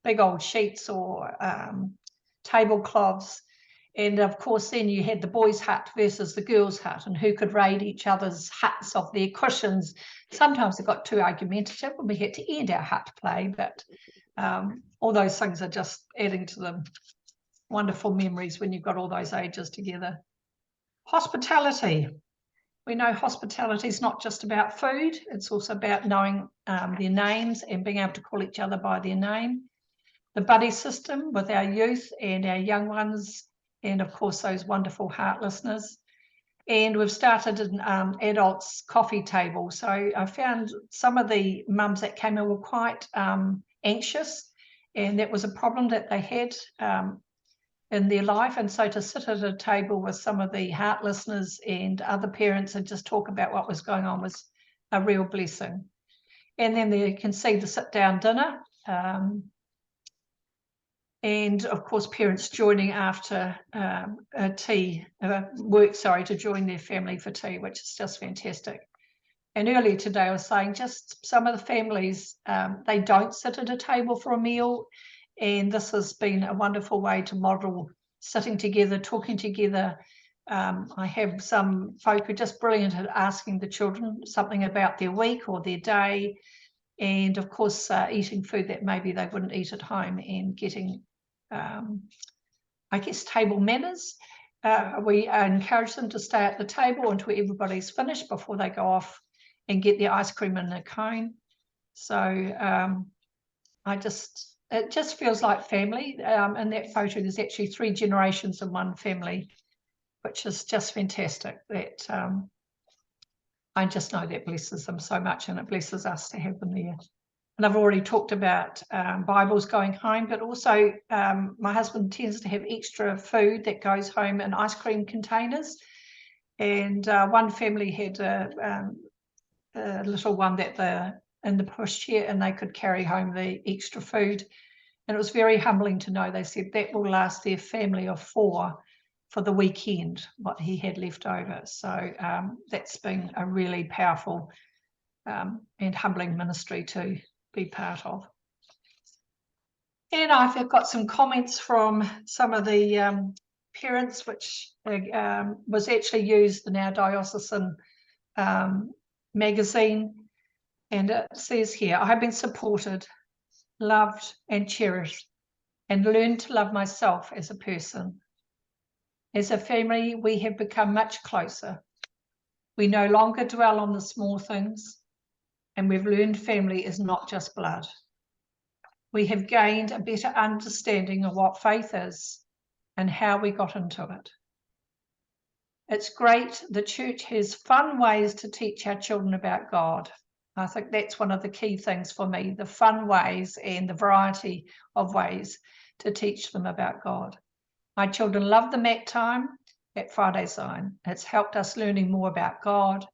big old sheets or tablecloths. And of course, then you had the boys' hut versus the girls' hut, and who could raid each other's huts of their cushions. Sometimes it got too argumentative and we had to end our hut play, but all those things are just adding to the wonderful memories when you've got all those ages together. Hospitality. We know hospitality is not just about food, it's also about knowing their names and being able to call each other by their name. The buddy system with our youth and our young ones, and of course those wonderful heart listeners. And we've started an adults coffee table. So I found some of the mums that came in were quite anxious, and that was a problem that they had in their life. And so to sit at a table with some of the heart listeners and other parents and just talk about what was going on was a real blessing. And then you can see the sit down dinner, and of course parents joining after to join their family for tea, which is just fantastic. And earlier today I was saying just some of the families, they don't sit at a table for a meal. And this has been a wonderful way to model sitting together, talking together. I have some folk who are just brilliant at asking the children something about their week or their day. And of course, eating food that maybe they wouldn't eat at home, and getting, I guess, table manners. We encourage them to stay at the table until everybody's finished before they go off and get their ice cream in a cone. So it just feels like family. In that photo, there's actually 3 generations in one family, which is just fantastic. That I just know that blesses them so much, and it blesses us to have them there. And I've already talked about Bibles going home, but also my husband tends to have extra food that goes home in ice cream containers. And one family had a little one that in the pushchair, and they could carry home the extra food. And it was very humbling to know. They said that will last their family of 4 for the weekend, what he had left over. So that's been a really powerful and humbling ministry to be part of. And I've got some comments from some of the parents, which was actually used in our diocesan magazine. And it says here, I have been supported, loved and cherished, and learned to love myself as a person. As a family, we have become much closer. We no longer dwell on the small things, and we've learned family is not just blood. we have gained a better understanding of what faith is and how we got into it. It's great the church has fun ways to teach our children about God. I think that's one of the key things for me, the fun ways and the variety of ways to teach them about God. My children love the mat time at Friday Zion. It's helped us learning more about God.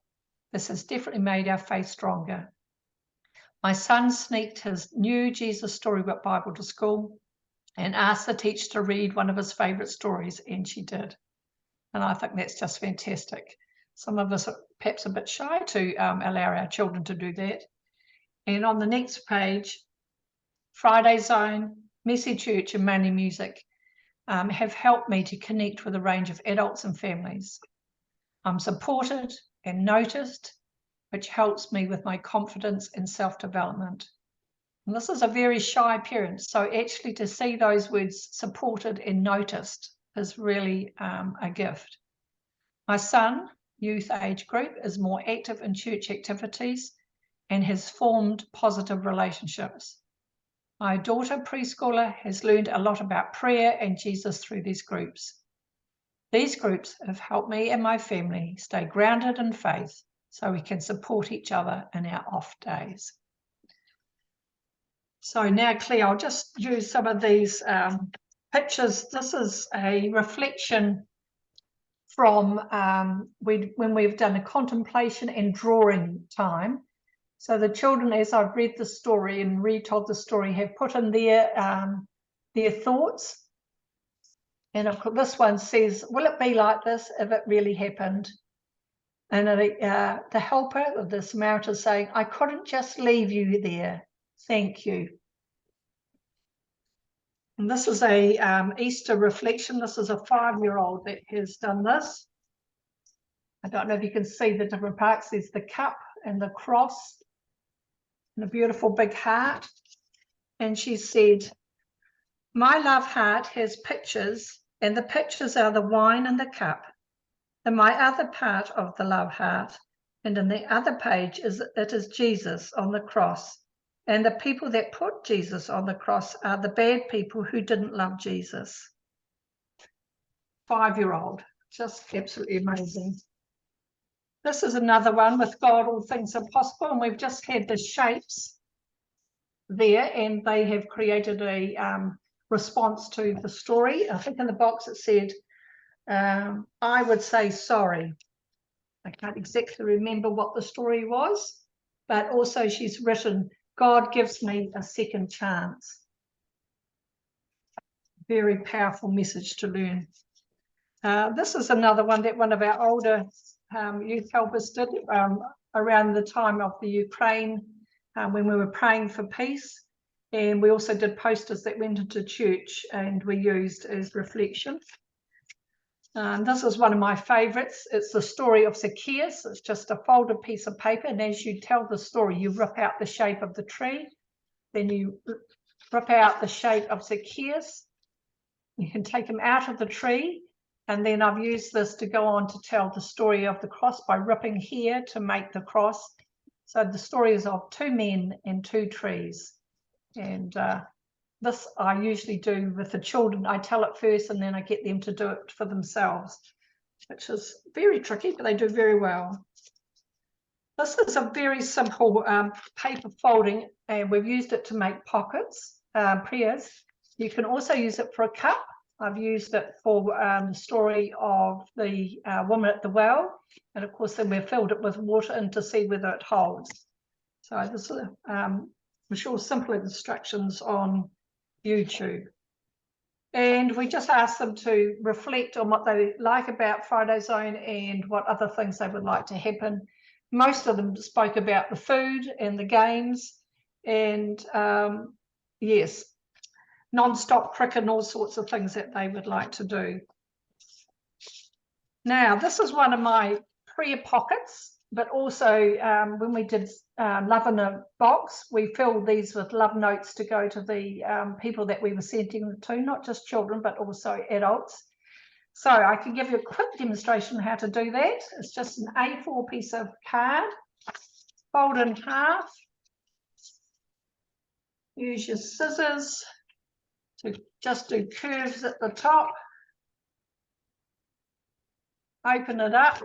This has definitely made our faith stronger. My son sneaked his new Jesus Storybook Bible to school and asked the teacher to read one of his favourite stories, and she did. And I think that's just fantastic. Some of us are perhaps a bit shy to allow our children to do that. And on the next page, Friday Zone, Messy Church and Mainly Music have helped me to connect with a range of adults and families. I'm supported and noticed, which helps me with my confidence and self-development. And this is a very shy parent, so actually to see those words supported and noticed is really a gift. My son, youth age group, is more active in church activities and has formed positive relationships. My daughter, preschooler, has learned a lot about prayer and Jesus through these groups. These groups have helped me and my family stay grounded in faith so we can support each other in our off days. So now, Claire, I'll just use some of these pictures. This is a reflection from when we've done a contemplation and drawing time. So the children, as I've read the story and retold the story, have put in their thoughts. And of course, this one says, will it be like this if it really happened? And the helper of the Samaritan is saying, I couldn't just leave you there. Thank you. And this is a Easter reflection. This is a 5-year-old that has done this. I don't know if you can see the different parts. There's the cup and the cross and a beautiful big heart. And she said, my love heart has pictures, and the pictures are the wine and the cup. And my other part of the love heart, and in the other page it is Jesus on the cross. And the people that put Jesus on the cross are the bad people who didn't love Jesus. 5-year-old, just absolutely amazing. This is another one, with God all things are possible, and we've just had the shapes there, and they have created a response to the story. I think in the box it said, I would say sorry. I can't exactly remember what the story was, but also she's written, God gives me a second chance. Very powerful message to learn. This is another one that one of our older youth helpers did around the time of the Ukraine, when we were praying for peace. And we also did posters that went into church and we used as reflection. This is one of my favourites. It's the story of Zacchaeus. It's just a folded piece of paper, and as you tell the story, you rip out the shape of the tree, then you rip out the shape of Zacchaeus. You can take him out of the tree, and then I've used this to go on to tell the story of the cross by ripping here to make the cross. So the story is of 2 men and 2 trees. And this I usually do with the children. I tell it first and then I get them to do it for themselves, which is very tricky, but they do very well. This is a very simple paper folding, and we've used it to make pockets, prayers. You can also use it for a cup. I've used it for the story of the woman at the well, and of course then we've filled it with water in to see whether it holds. So this is I'm sure simple instructions on YouTube. And we just asked them to reflect on what they like about Friday Zone and what other things they would like to happen. Most of them spoke about the food and the games and yes, non-stop cricket and all sorts of things that they would like to do. Now, this is one of my prayer pockets, but also when we did Love in a Box, we filled these with love notes to go to the people that we were sending them to, not just children, but also adults. So I can give you a quick demonstration on how to do that. It's just an A4 piece of card, fold in half, use your scissors to just do curves at the top. Open it up,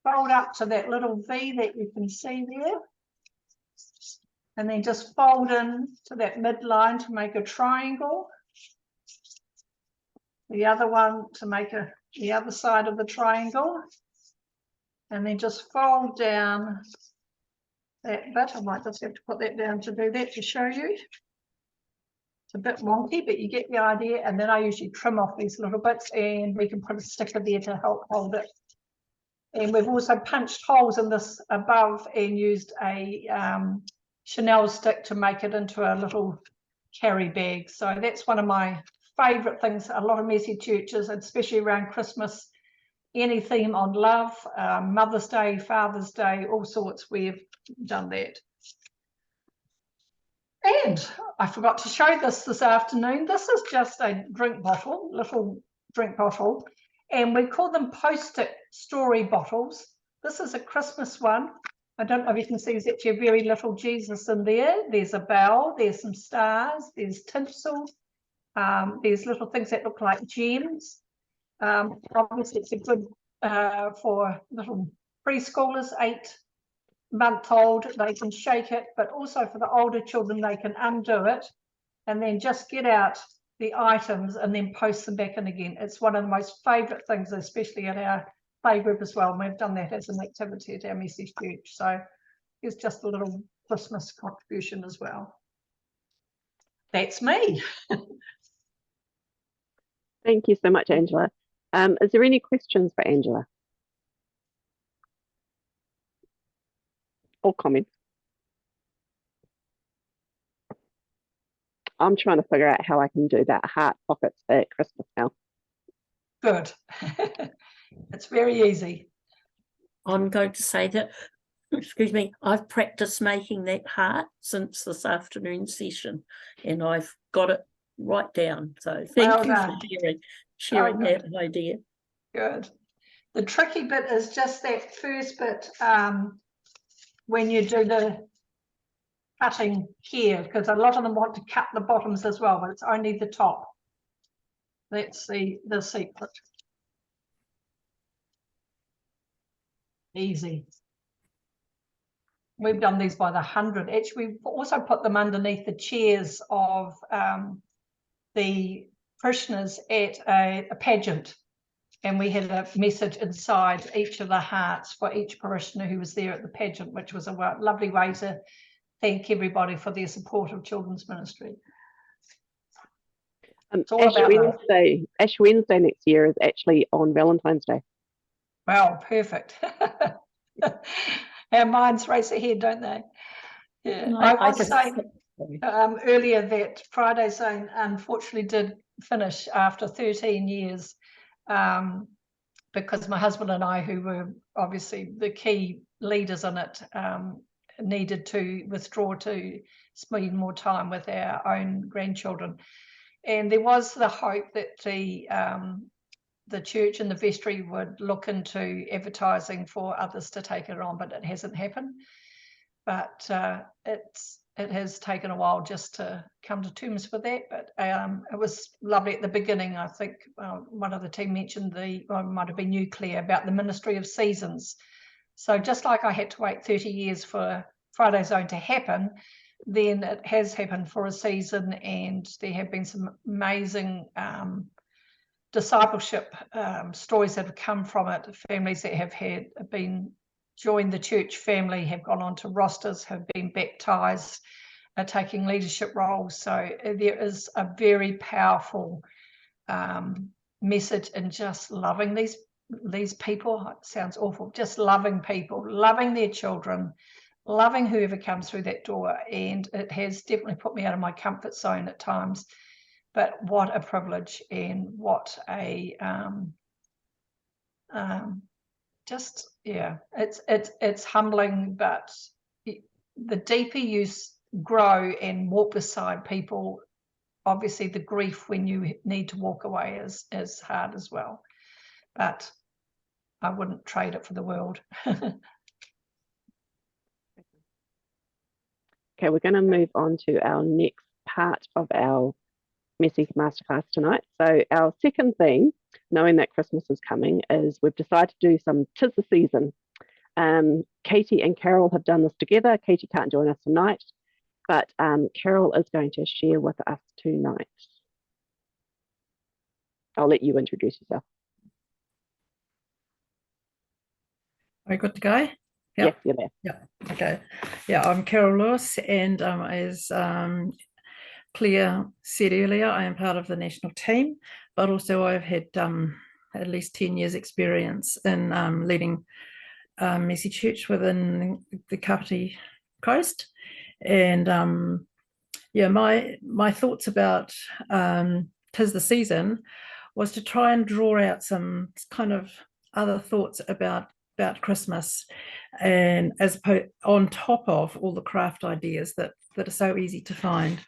fold up to that little V that you can see there, and then just fold in to that midline to make a triangle. The other one to make the other side of the triangle, and then just fold down that bit. I might just have to put that down to do that to show you. It's a bit wonky, but you get the idea. And then I usually trim off these little bits, and we can put a sticker there to help hold it. And we've also punched holes in this above and used a Chanel stick to make it into a little carry bag. So that's one of my favourite things. A lot of messy churches, especially around Christmas, any theme on love, Mother's Day, Father's Day, all sorts, we've done that. And I forgot to show this afternoon. This is just a drink bottle, little drink bottle, and we call them post-it story bottles. This is a Christmas one. I don't know if you can see, there's actually a very little Jesus in there. There's a bell, there's some stars, there's tinsel, there's little things that look like gems. Obviously it's a good for little preschoolers, 8-month-old, they can shake it, but also for the older children, they can undo it and then just get out the items and then post them back in again. It's one of the most favourite things, especially at our play group as well. And we've done that as an activity at our message church. So it's just a little Christmas contribution as well. That's me.
Thank you so much, Angela. Is there any questions for Angela? Or comments? I'm trying to figure out how I can do that heart pockets at Christmas now.
Good. It's very easy.
I'm going to say that, excuse me, I've practiced making that heart since this afternoon session, and I've got it right down. So thank you for sharing that idea.
Good. The tricky bit is just that first bit when you do the cutting here, because a lot of them want to cut the bottoms as well, but it's only the top. That's the secret. Easy. We've done these by the 100. Actually, we've also put them underneath the chairs of the parishioners at a pageant, and we had a message inside each of the hearts for each parishioner who was there at the pageant, which was a lovely way to thank everybody for their support of children's ministry.
Ash Wednesday next year is actually on Valentine's Day.
Wow, perfect. Our minds race ahead, don't they? Yeah, I was saying earlier that Friday Zone unfortunately did finish after 13 years because my husband and I, who were obviously the key leaders in it, needed to withdraw to spend more time with our own grandchildren. And there was the hope that the church and the vestry would look into advertising for others to take it on, but it hasn't happened. But it has taken a while just to come to terms with that. But it was lovely at the beginning. I think one of the team mentioned it might have been Nuclear, about the ministry of seasons. So just like I had to wait 30 years for Friday Zone to happen, then it has happened for a season, and there have been some amazing discipleship stories that have come from it. Families that have joined the church family have gone on to rosters, have been baptized, are taking leadership roles. So there is a very powerful message in just loving these people. It sounds awful, just loving people, loving their children, loving whoever comes through that door. And it has definitely put me out of my comfort zone at times. But what a privilege, and what a it's humbling. But the deeper you grow and walk beside people, obviously the grief when you need to walk away is hard as well. But I wouldn't trade it for the world.
Okay, we're going to move on to our next part of our Messy Masterclass tonight. So our second theme, knowing that Christmas is coming, is we've decided to do some 'Tis the Season. Katie and Carol have done this together. Katie can't join us tonight, but Carol is going to share with us tonight. I'll let you introduce yourself.
Are we good to go?
Yes, you're there.
Yeah. Okay. Yeah, I'm Carol Lewis, and as Claire said earlier, I am part of the national team, but also I've had at least 10 years experience in leading Messy Church within the Kapiti Coast. And yeah, my thoughts about 'Tis the Season was to try and draw out some kind of other thoughts about Christmas, and on top of all the craft ideas that are so easy to find,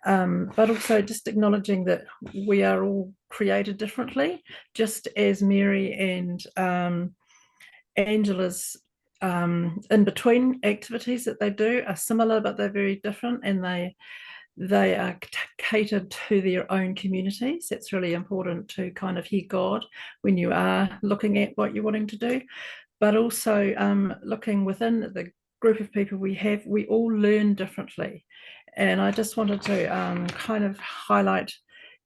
but also just acknowledging that we are all created differently, just as Mary and Angela's in between activities that they do are similar, but they're very different, and they are catered to their own communities. It's really important to kind of hear God when you are looking at what you're wanting to do, but also looking within the group of people we all learn differently. And I just wanted to kind of highlight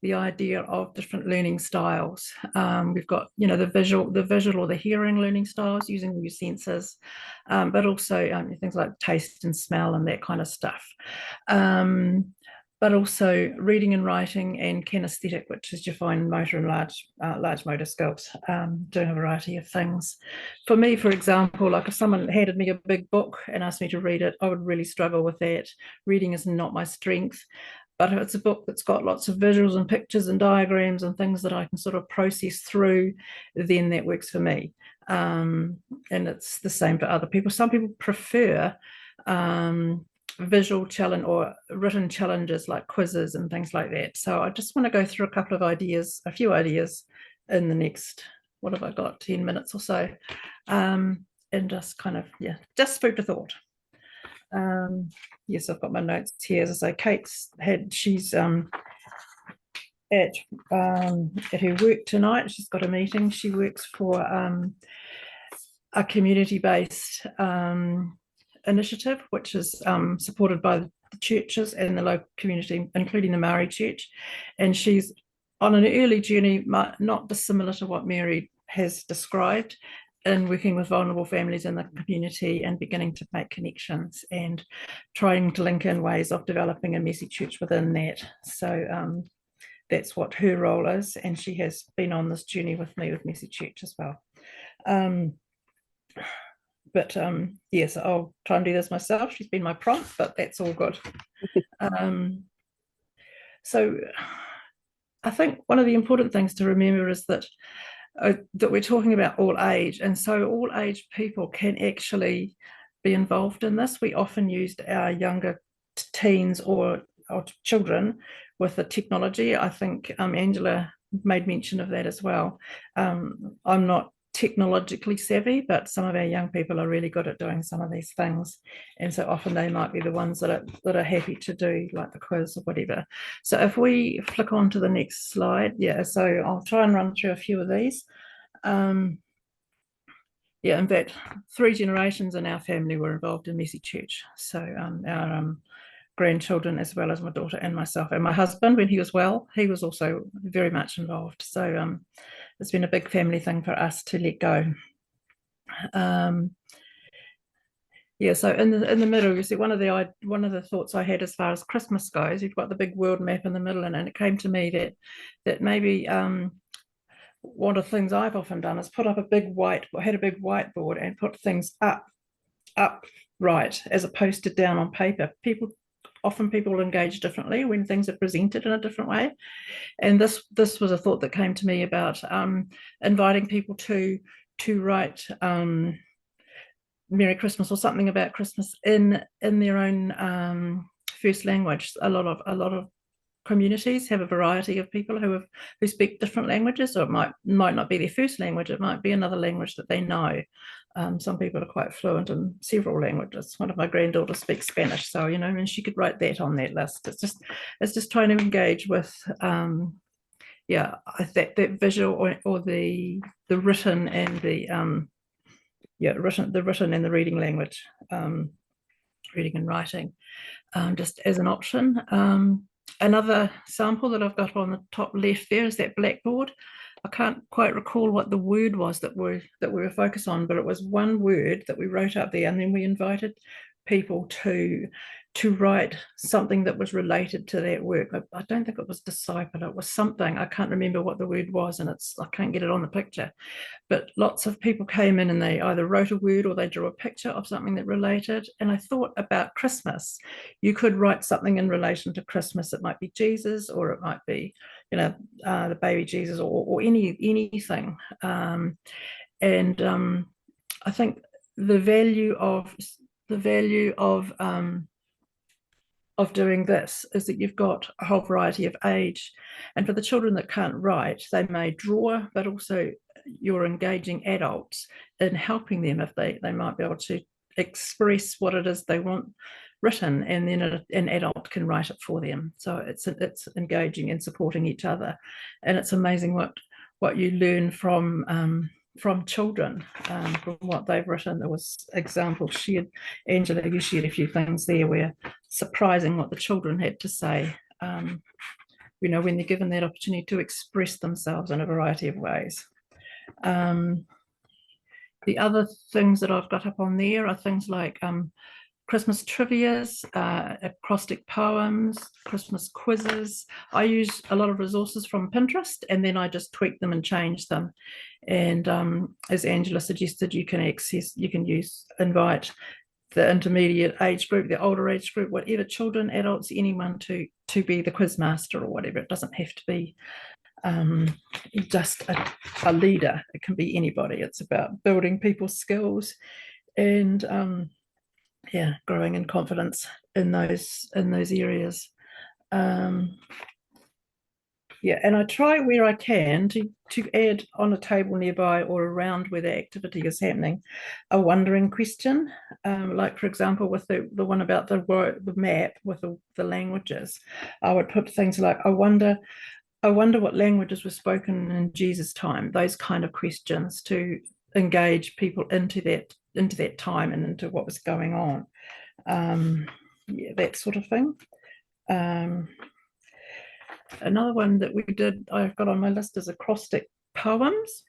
the idea of different learning styles. We've got, the visual or the hearing learning styles using your senses, but also things like taste and smell and that kind of stuff. But also reading and writing and kinesthetic, which is your fine motor and large motor skills, doing a variety of things. For me, for example, like if someone handed me a big book and asked me to read it, I would really struggle with that. Reading is not my strength. But if it's a book that's got lots of visuals and pictures and diagrams and things that I can sort of process through, then that works for me. And it's the same for other people. Some people prefer visual challenge or written challenges like quizzes and things like that. So I just want to go through a few ideas in the next, what have I got, 10 minutes or so, and just kind of, just food for thought. Yes, I've got my notes here. As I say, she's at her work tonight. She's got a meeting. She works for a community-based initiative, which is supported by the churches and the local community, including the Maori Church. And she's on an early journey, not dissimilar to what Mary has described, in working with vulnerable families in the community and beginning to make connections and trying to link in ways of developing a Messy Church within that. So that's what her role is, and she has been on this journey with me with Messy Church as well. But yes, I'll try and do this myself. She's been my prompt, but that's all good. So I think one of the important things to remember is that we're talking about all age, and so all age people can actually be involved in this. We often used our younger teens or children with the technology. I think Angela made mention of that as well. I'm not technologically savvy, but some of our young people are really good at doing some of these things, and so often they might be the ones that are happy to do like the quiz or whatever. So if we flick on to the next slide, so I'll try and run through a few of these. In fact, 3 generations in our family were involved in Messy Church. So our grandchildren, as well as my daughter and myself, and my husband, when he was well, he was also very much involved. So it's been a big family thing for us to let go. So in the middle, you see one of the thoughts I had as far as Christmas goes. You've got the big world map in the middle, and it came to me that maybe one of the things I've often done is had a big whiteboard and put things up right as opposed to down on paper. People engage differently when things are presented in a different way, and this was a thought that came to me about inviting people to write Merry Christmas or something about Christmas in their own first language. A lot of communities have a variety of people who speak different languages, or it might not be their first language, it might be another language that they know. Some people are quite fluent in several languages. One of my granddaughters speaks Spanish, so and she could write that on that list. It's just trying to engage with that visual or the written and the written and the reading language, reading and writing, just as an option. Another sample that I've got on the top left there is that blackboard. I can't quite recall what the word was that we were focused on, but it was one word that we wrote up there, and then we invited people to write something that was related to that work. I don't think it was disciple, it was something. I can't remember what the word was, and I can't get it on the picture. But lots of people came in and they either wrote a word or they drew a picture of something that related. And I thought about Christmas. You could write something in relation to Christmas. It might be Jesus, or it might be, the baby Jesus, or anything. I think the value of doing this is that you've got a whole variety of age, and for the children that can't write, they may draw, but also you're engaging adults in helping them if they might be able to express what it is they want written, and then an adult can write it for them. So it's engaging and supporting each other, and it's amazing what you learn from children, from what they've written. There was examples shared. Angela, you shared a few things there where surprising what the children had to say, when they're given that opportunity to express themselves in a variety of ways. The other things that I've got up on there are things like Christmas trivias, acrostic poems, Christmas quizzes. I use a lot of resources from Pinterest, and then I just tweak them and change them. And as Angela suggested, you can invite the intermediate age group, the older age group, whatever, children, adults, anyone to be the quiz master or whatever. It doesn't have to be just a leader. It can be anybody. It's about building people's skills and growing in confidence in those areas. And I try where I can to add on a table nearby or around where the activity is happening a wondering question, like for example with the one about the map with the languages. I would put things like, I wonder what languages were spoken in Jesus' time. Those kind of questions to engage people into that time and into what was going on. That sort of thing. Another one that I've got on my list is acrostic poems.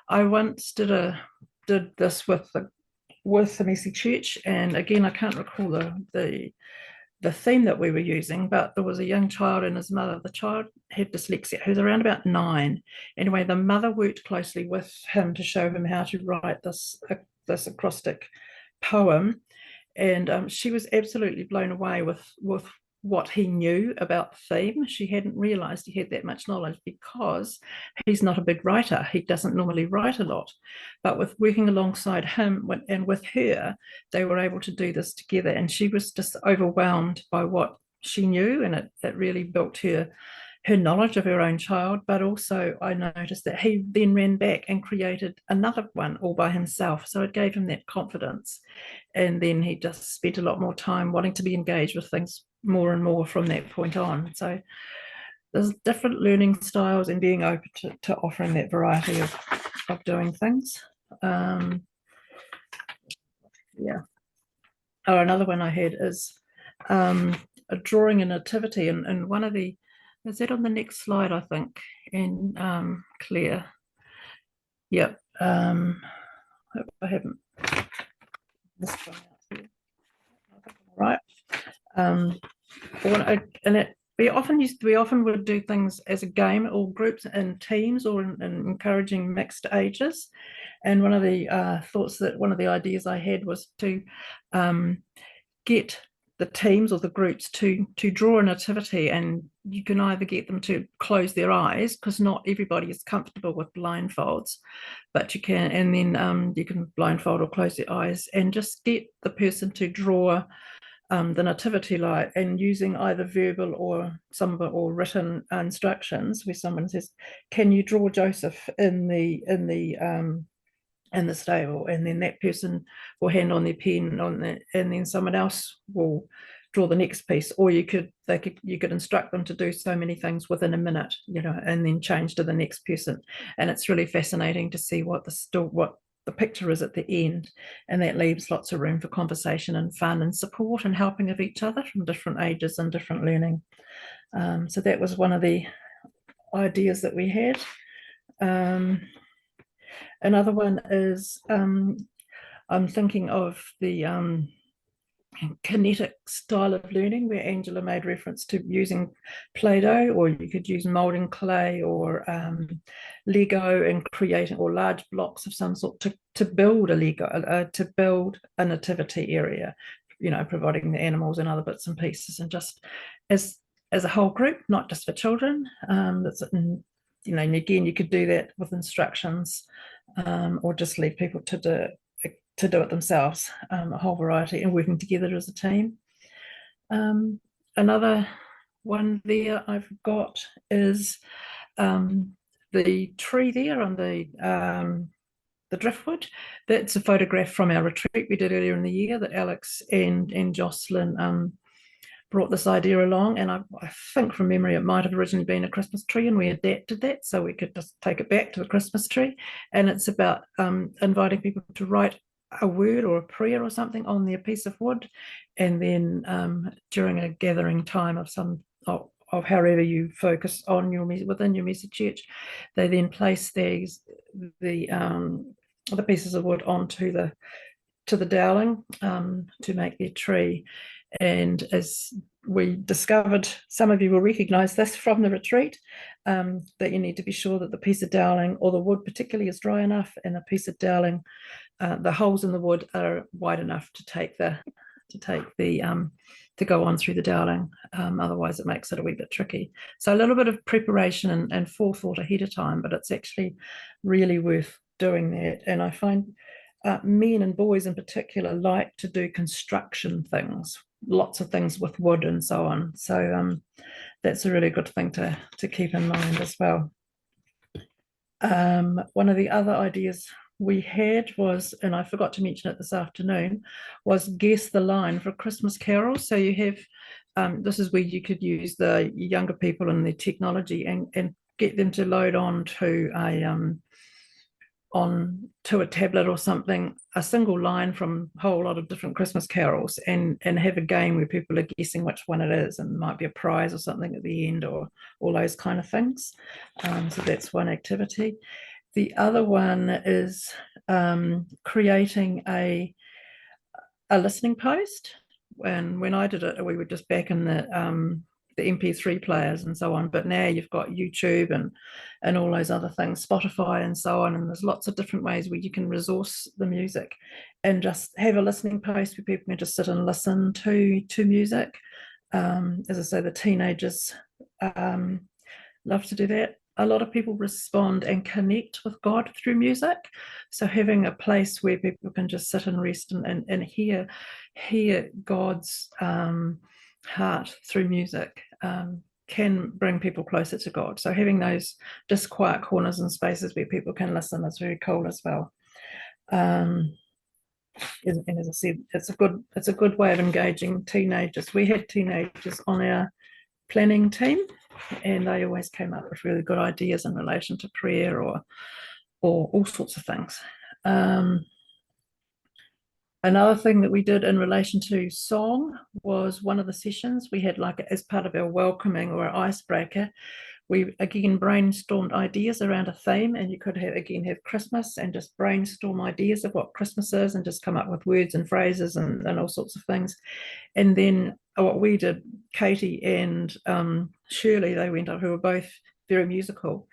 I once did this with the Messy Church, and again I can't recall the theme that we were using, but there was a young child and his mother. The child had dyslexia, who was around about 9. Anyway, the mother worked closely with him to show him how to write this acrostic poem, and she was absolutely blown away with what he knew about the theme. She hadn't realized he had that much knowledge because he's not a big writer. He doesn't normally write a lot, but with working alongside him and with her, they were able to do this together, and she was just overwhelmed by what she knew, and it really built her knowledge of her own child. But also I noticed that he then ran back and created another one all by himself, so it gave him that confidence, and then he just spent a lot more time wanting to be engaged with things more and more from that point on. So there's different learning styles and being open to offering that variety of doing things. Another one I had is a drawing a nativity, and one of the, is that on the next slide, I think, in Claire? Yep. I haven't. Right. We often would do things as a game, or groups and teams, or in encouraging mixed ages. And one of the ideas I had was to get the teams or the groups to draw a nativity, and you can either get them to close their eyes, because not everybody is comfortable with blindfolds, but you can, and then you can blindfold or close their eyes and just get the person to draw the nativity light, and using either verbal or written instructions, where someone says, "Can you draw Joseph in the stable?" And then that person will hand on their pen and then someone else will draw the next piece. Or you could instruct them to do so many things within a minute, and then change to the next person. And it's really fascinating to see what the picture is at the end, and that leaves lots of room for conversation and fun and support and helping of each other from different ages and different learning. So that was one of the ideas that we had. Another one is I'm thinking of the kinetic style of learning, where Angela made reference to using Play-Doh, or you could use molding clay or Lego, and creating, or large blocks of some sort, to build to build a nativity area, providing the animals and other bits and pieces, and just as a whole group, not just for children. And again, you could do that with instructions, or just leave people to do it themselves, a whole variety, and working together as a team. Another one there I've got is the tree there on the driftwood. That's a photograph from our retreat we did earlier in the year, that Alex and Jocelyn brought this idea along, and I think from memory it might have originally been a Christmas tree, and we adapted that so we could just take it back to the Christmas tree. And it's about inviting people to write a word or a prayer or something on their piece of wood, and then during a gathering time of however you focus on within your message church, they then place the pieces of wood onto the dowling to make their tree. And as we discovered, some of you will recognize this from the retreat, that you need to be sure that the piece of dowling, or the wood particularly, is dry enough, and the piece of dowling, the holes in the wood are wide enough to go on through the dowling. Otherwise it makes it a wee bit tricky. So a little bit of preparation and forethought ahead of time, but it's actually really worth doing that. And I find men and boys in particular like to do construction things, lots of things with wood and so on. So that's a really good thing to keep in mind as well. One of the other ideas we had was, and I forgot to mention it this afternoon, was guess the line for Christmas carols. So you have, this is where you could use the younger people and their technology and get them to load onto a tablet or something, a single line from a whole lot of different Christmas carols, and have a game where people are guessing which one it is, and might be a prize or something at the end, or all those kind of things. So that's one activity. The other one is creating a listening post. And when I did it, we were just back in the MP3 players and so on, but now you've got YouTube and all those other things, Spotify and so on, and there's lots of different ways where you can resource the music, and just have a listening post where people can just sit and listen to music. As I say, the teenagers love to do that. A lot of people respond and connect with God through music, so having a place where people can just sit and rest and hear God's heart through music can bring people closer to God. So having those just quiet corners and spaces where people can listen is very cool as well. And as I said, it's a good way of engaging teenagers. We had teenagers on our planning team, and they always came up with really good ideas in relation to prayer or all sorts of things. Another thing that we did in relation to song was, one of the sessions we had, like as part of our welcoming or our icebreaker, we again brainstormed ideas around a theme, and you could have Christmas and just brainstorm ideas of what Christmas is, and just come up with words and phrases and all sorts of things. And then what we did, Katie and Shirley, they went up, who were both very musical,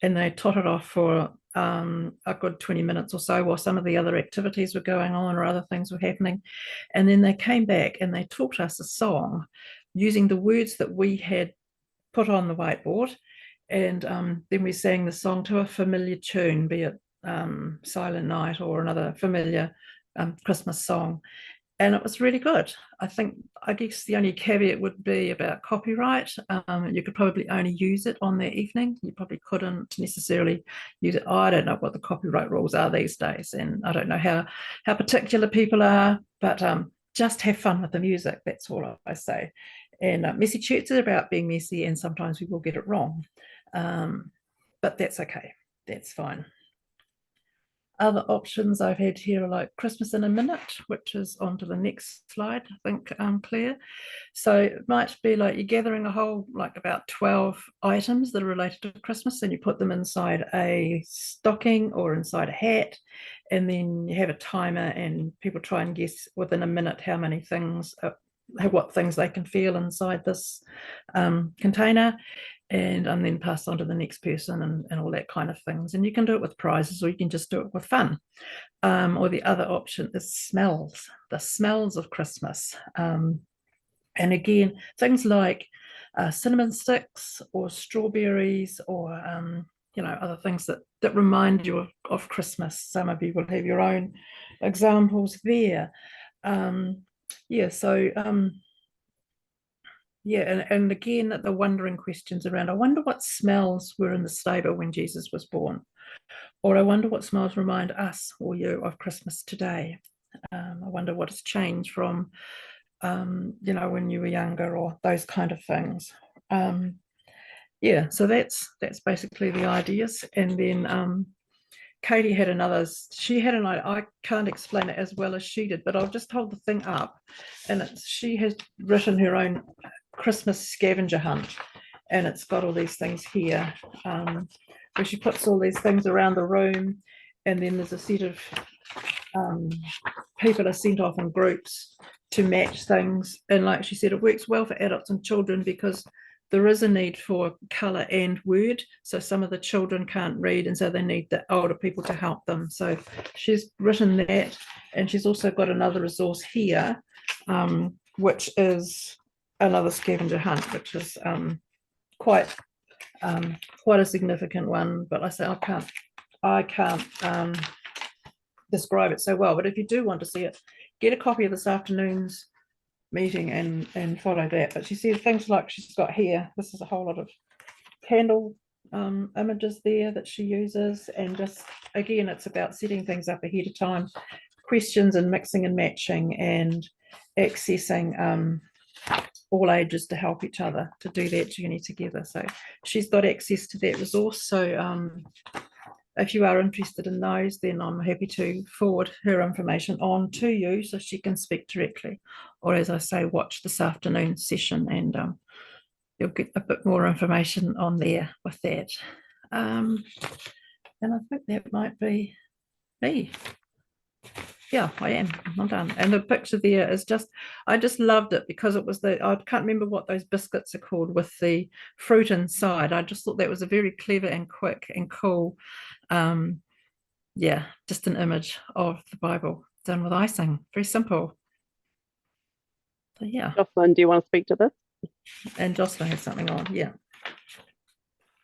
and they totted off for a good 20 minutes or so while some of the other activities were going on or other things were happening. And then they came back and they taught us a song using the words that we had put on the whiteboard. And then we sang the song to a familiar tune, be it Silent Night or another familiar Christmas song. and it was really good. I guess the only caveat would be about copyright. You could probably only use it on that evening. You probably couldn't necessarily use it. I don't know what the copyright rules are these days, and I don't know how particular people are, but just have fun with the music. That's all I say. And messy church is about being messy, and sometimes we will get it wrong, but that's okay. That's fine. Other options I've had here are like Christmas in a Minute, which is on to the next slide, I think, Claire. So it might be like you're gathering a whole, like about 12 items that are related to Christmas, and you put them inside a stocking or inside a hat, and then you have a timer and people try and guess within a minute how many things, what things they can feel inside this container. And then pass on to the next person and all that kind of things. And you can do it with prizes, or you can just do it with fun. Or the other option is smells, the smells of Christmas. And again, things like cinnamon sticks or strawberries, or other things that remind you of Christmas. Some of you will have your own examples there. And again, the wondering questions around, I wonder what smells were in the stable when Jesus was born, or I wonder what smells remind us or you of Christmas today. I wonder what has changed from, when you were younger, or those kind of things. So that's basically the ideas. And then Katie had she had an idea. I can't explain it as well as she did, but I'll just hold the thing up, and she has written her own Christmas scavenger hunt, and it's got all these things here, where she puts all these things around the room, and then there's a set of people are sent off in groups to match things. And like she said, it works well for adults and children because there is a need for colour and word. So some of the children can't read, and so they need the older people to help them. So she's written that, and she's also got another resource here, which is another scavenger hunt, which is quite a significant one. But I can't describe it so well. But if you do want to see it, get a copy of this afternoon's meeting and follow that. But she said things like she's got here, this is a whole lot of candle images there that she uses, and just again, it's about setting things up ahead of time, questions and mixing and matching, and accessing all ages to help each other to do that journey together. So she's got access to that resource. So if you are interested in those, then I'm happy to forward her information on to you so she can speak directly. Or as I say, watch this afternoon's session, and you'll get a bit more information on there with that. And I think that might be me. Yeah, I am. I'm done. And the picture there is I just loved it because it was I can't remember what those biscuits are called with the fruit inside. I just thought that was a very clever and quick and cool, just an image of the Bible done with icing. Very simple. So yeah.
Jocelyn, do you want to speak to this?
And Jocelyn has something on, yeah.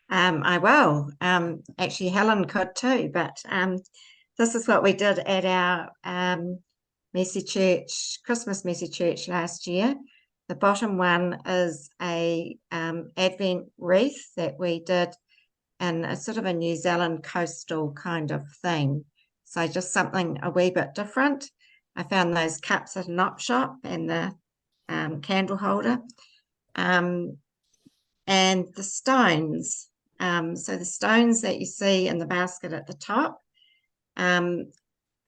I will. Actually, Helen could too, but this is what we did at our Christmas messy church last year. The bottom one is a Advent wreath that we did in a sort of a New Zealand coastal kind of thing. So just something a wee bit different. I found those cups at an op shop and the candle holder. And the stones. So the stones that you see in the basket at the top,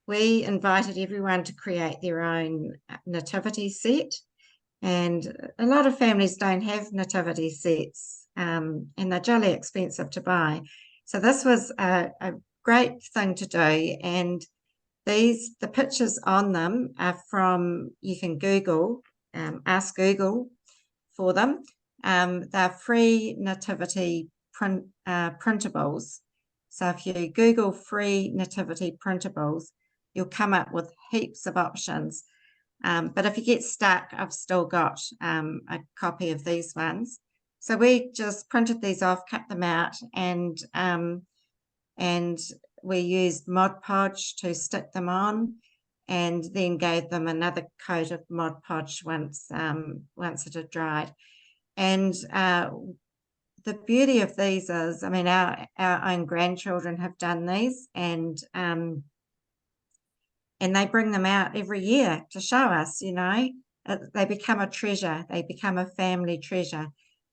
we invited everyone to create their own nativity set, and a lot of families don't have nativity sets, and they're jolly expensive to buy. So this was a great thing to do, and the pictures on them are from, you can Google, ask Google for them. They're free nativity printables. So if you Google free nativity printables, you'll come up with heaps of options. But if you get stuck, I've still got a copy of these ones. So we just printed these off, cut them out, and we used Mod Podge to stick them on. and then gave them another coat of Mod Podge once it had dried. And the beauty of these is, I mean, our own grandchildren have done these, and they bring them out every year to show us, you know. They become a treasure. They become a family treasure.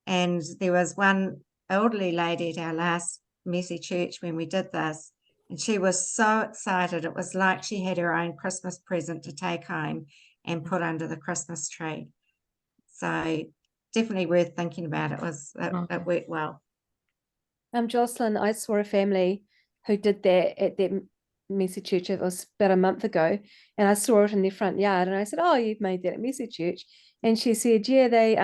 And there was one elderly lady at our last Messy church when we did this, and she was so excited. It was like she had her own Christmas present to take home and put under the Christmas tree. So definitely worth thinking about. It worked well.
Jocelyn, I saw a family who did that at their Messy church. It was about a month ago, and I saw it in their front yard, and I said, "Oh, you've made that at Messy church?" And she said, "Yeah, they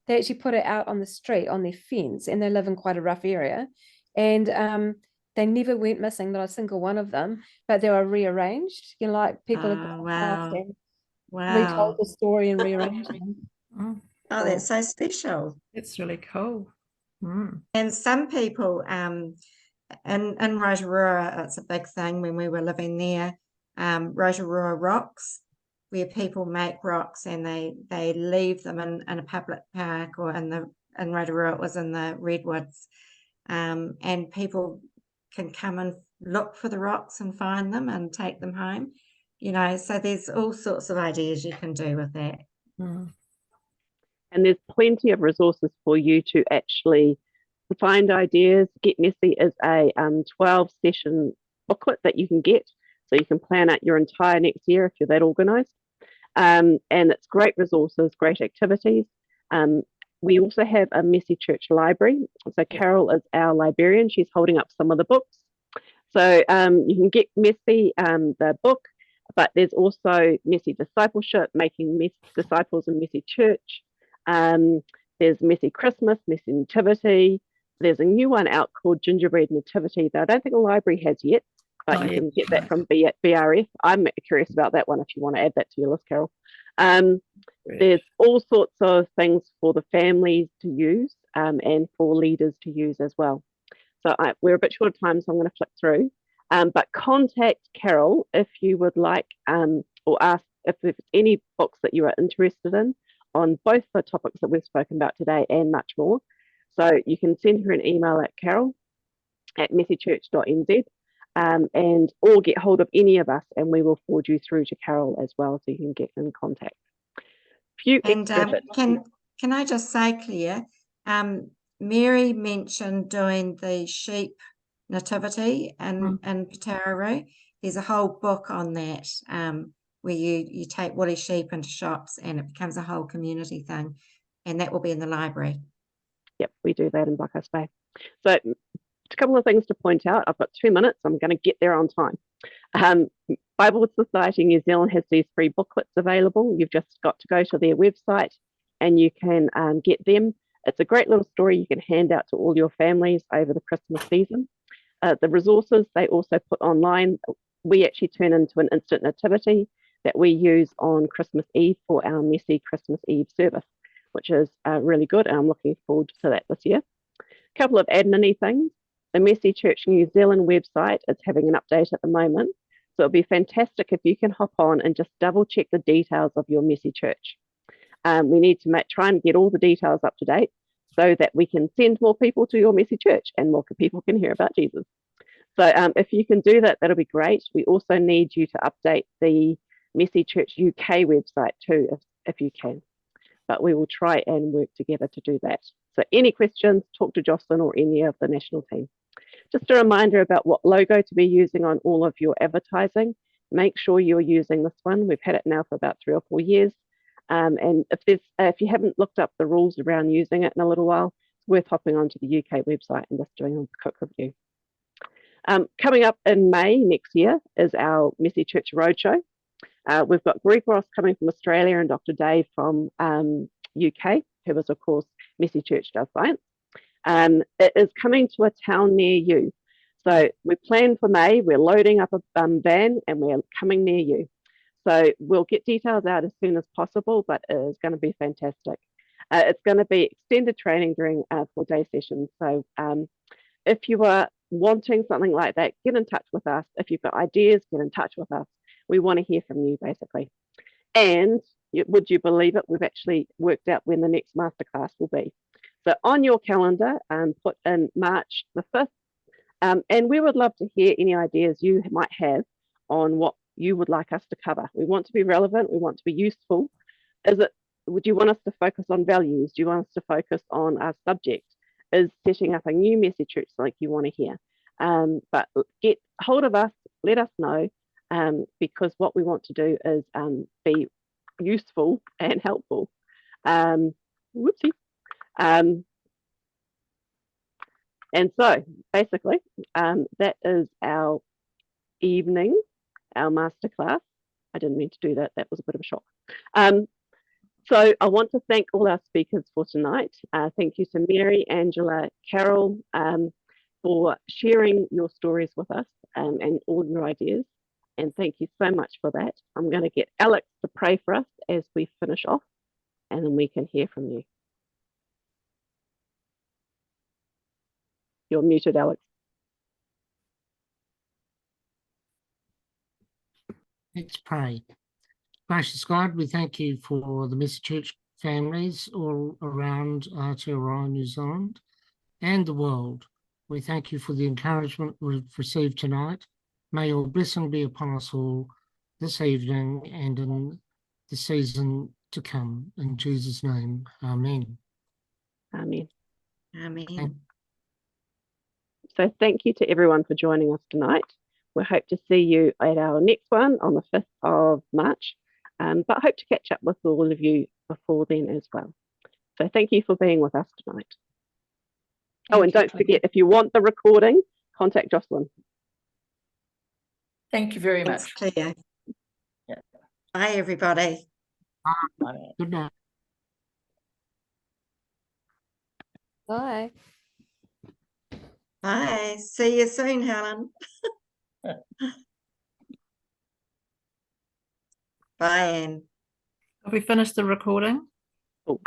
actually put it out on the street on their fence, and they live in quite a rough area, and they never went missing, not a single one of them, but they were rearranged. You know, like people had gone past and retold the story and rearranged them."
Oh, that's so special.
It's really cool.
And some people in Rotorua, it's a big thing when we were living there, Rotorua Rocks, where people make rocks and they leave them in a public park, or in Rotorua it was in the Redwoods, and people can come and look for the rocks and find them and take them home, you know. So there's all sorts of ideas you can do with that.
And there's plenty of resources for you to actually find ideas. Get Messy is a 12-session booklet that you can get, so you can plan out your entire next year if you're that organised. And it's great resources, great activities. We also have a Messy Church library. So Carol is our librarian. She's holding up some of the books. So you can get Messy, the book, but there's also Messy Discipleship, Making Disciples in Messy Church. There's Messy Christmas, Messy Nativity. There's a new one out called Gingerbread Nativity that I don't think the library has yet, but you can get that from BRF. I'm curious about that one if you want to add that to your list, Carol. There's all sorts of things for the families to use and for leaders to use as well. So we're a bit short of time, so I'm going to flick through. But contact Carol if you would like, or ask if there's any books that you are interested in on both the topics that we've spoken about today and much more. So you can send her an email at carol@messychurch.nz, and or get hold of any of us and we will forward you through to Carol as well, so you can get in contact.
And can I just say, Claire, Mary mentioned doing the sheep nativity in Patararoo. There's a whole book on that, where you take woolly sheep into shops and it becomes a whole community thing, and that will be in the library.
Yep, we do that in Buckhurst Bay. So a couple of things to point out. I've got 2 minutes. I'm going to get there on time. Bible Society New Zealand has these free booklets available. You've just got to go to their website and you can get them. It's a great little story you can hand out to all your families over the Christmas season. The resources they also put online, we actually turn into an instant nativity that we use on Christmas Eve for our Messy Christmas Eve service, which is really good, and I'm looking forward to that this year. A couple of admin-y things. The Messy Church New Zealand website is having an update at the moment, so it'll be fantastic if you can hop on and just double check the details of your Messy Church. We need to try and get all the details up to date so that we can send more people to your Messy Church and more people can hear about Jesus. So if you can do that, that'll be great. We also need you to update the Messy Church UK website too, if you can. But we will try and work together to do that. So any questions, talk to Jocelyn or any of the national team. Just a reminder about what logo to be using on all of your advertising. Make sure you're using this one. We've had it now for about 3 or 4 years. And if you haven't looked up the rules around using it in a little while, it's worth hopping onto the UK website and just doing a quick review. Coming up in May next year is our Messy Church Roadshow. We've got Greg Ross coming from Australia and Dr. Dave from UK, who is, of course, Messy Church Does Science. It is coming to a town near you. So we plan for May, we're loading up a van and we're coming near you. So we'll get details out as soon as possible, but it is going to be fantastic. It's going to be extended training during 4-day sessions. So if you are wanting something like that, get in touch with us. If you've got ideas, get in touch with us. We want to hear from you, basically. And would you believe it? We've actually worked out when the next masterclass will be. So on your calendar, put in March the 5th. And we would love to hear any ideas you might have on what you would like us to cover. We want to be relevant. We want to be useful. Would you want us to focus on values? Do you want us to focus on our subject? Is setting up a new message church like you want to hear? But get hold of us, let us know, because what we want to do is be useful and helpful. Whoopsie. And so basically, that is our evening, our masterclass. I didn't mean to do that. That was a bit of a shock. So I want to thank all our speakers for tonight. Thank you to Mary, Angela, Carol, for sharing your stories with us and all your ideas. And thank you so much for that. I'm going to get Alex to pray for us as we finish off, and then we can hear from you. You're muted, Alex.
Let's pray. Gracious God, we thank you for the Message Church families all around Aotearoa, New Zealand, and the world. We thank you for the encouragement we've received tonight. May your blessing be upon us all this evening and in the season to come. In Jesus' name, amen.
Amen.
Amen.
So thank you to everyone for joining us tonight. We hope to see you at our next one on the 5th of March, but hope to catch up with all of you before then as well. So thank you for being with us tonight. And don't forget, if you want the recording, contact Jocelyn.
Thank you very
Thanks,
much.
Claire.
Yeah.
Bye, everybody.
Bye.
Good night.
Bye.
Bye. See you soon, Helen. Bye, Anne.
Have we finished the recording?
Oh.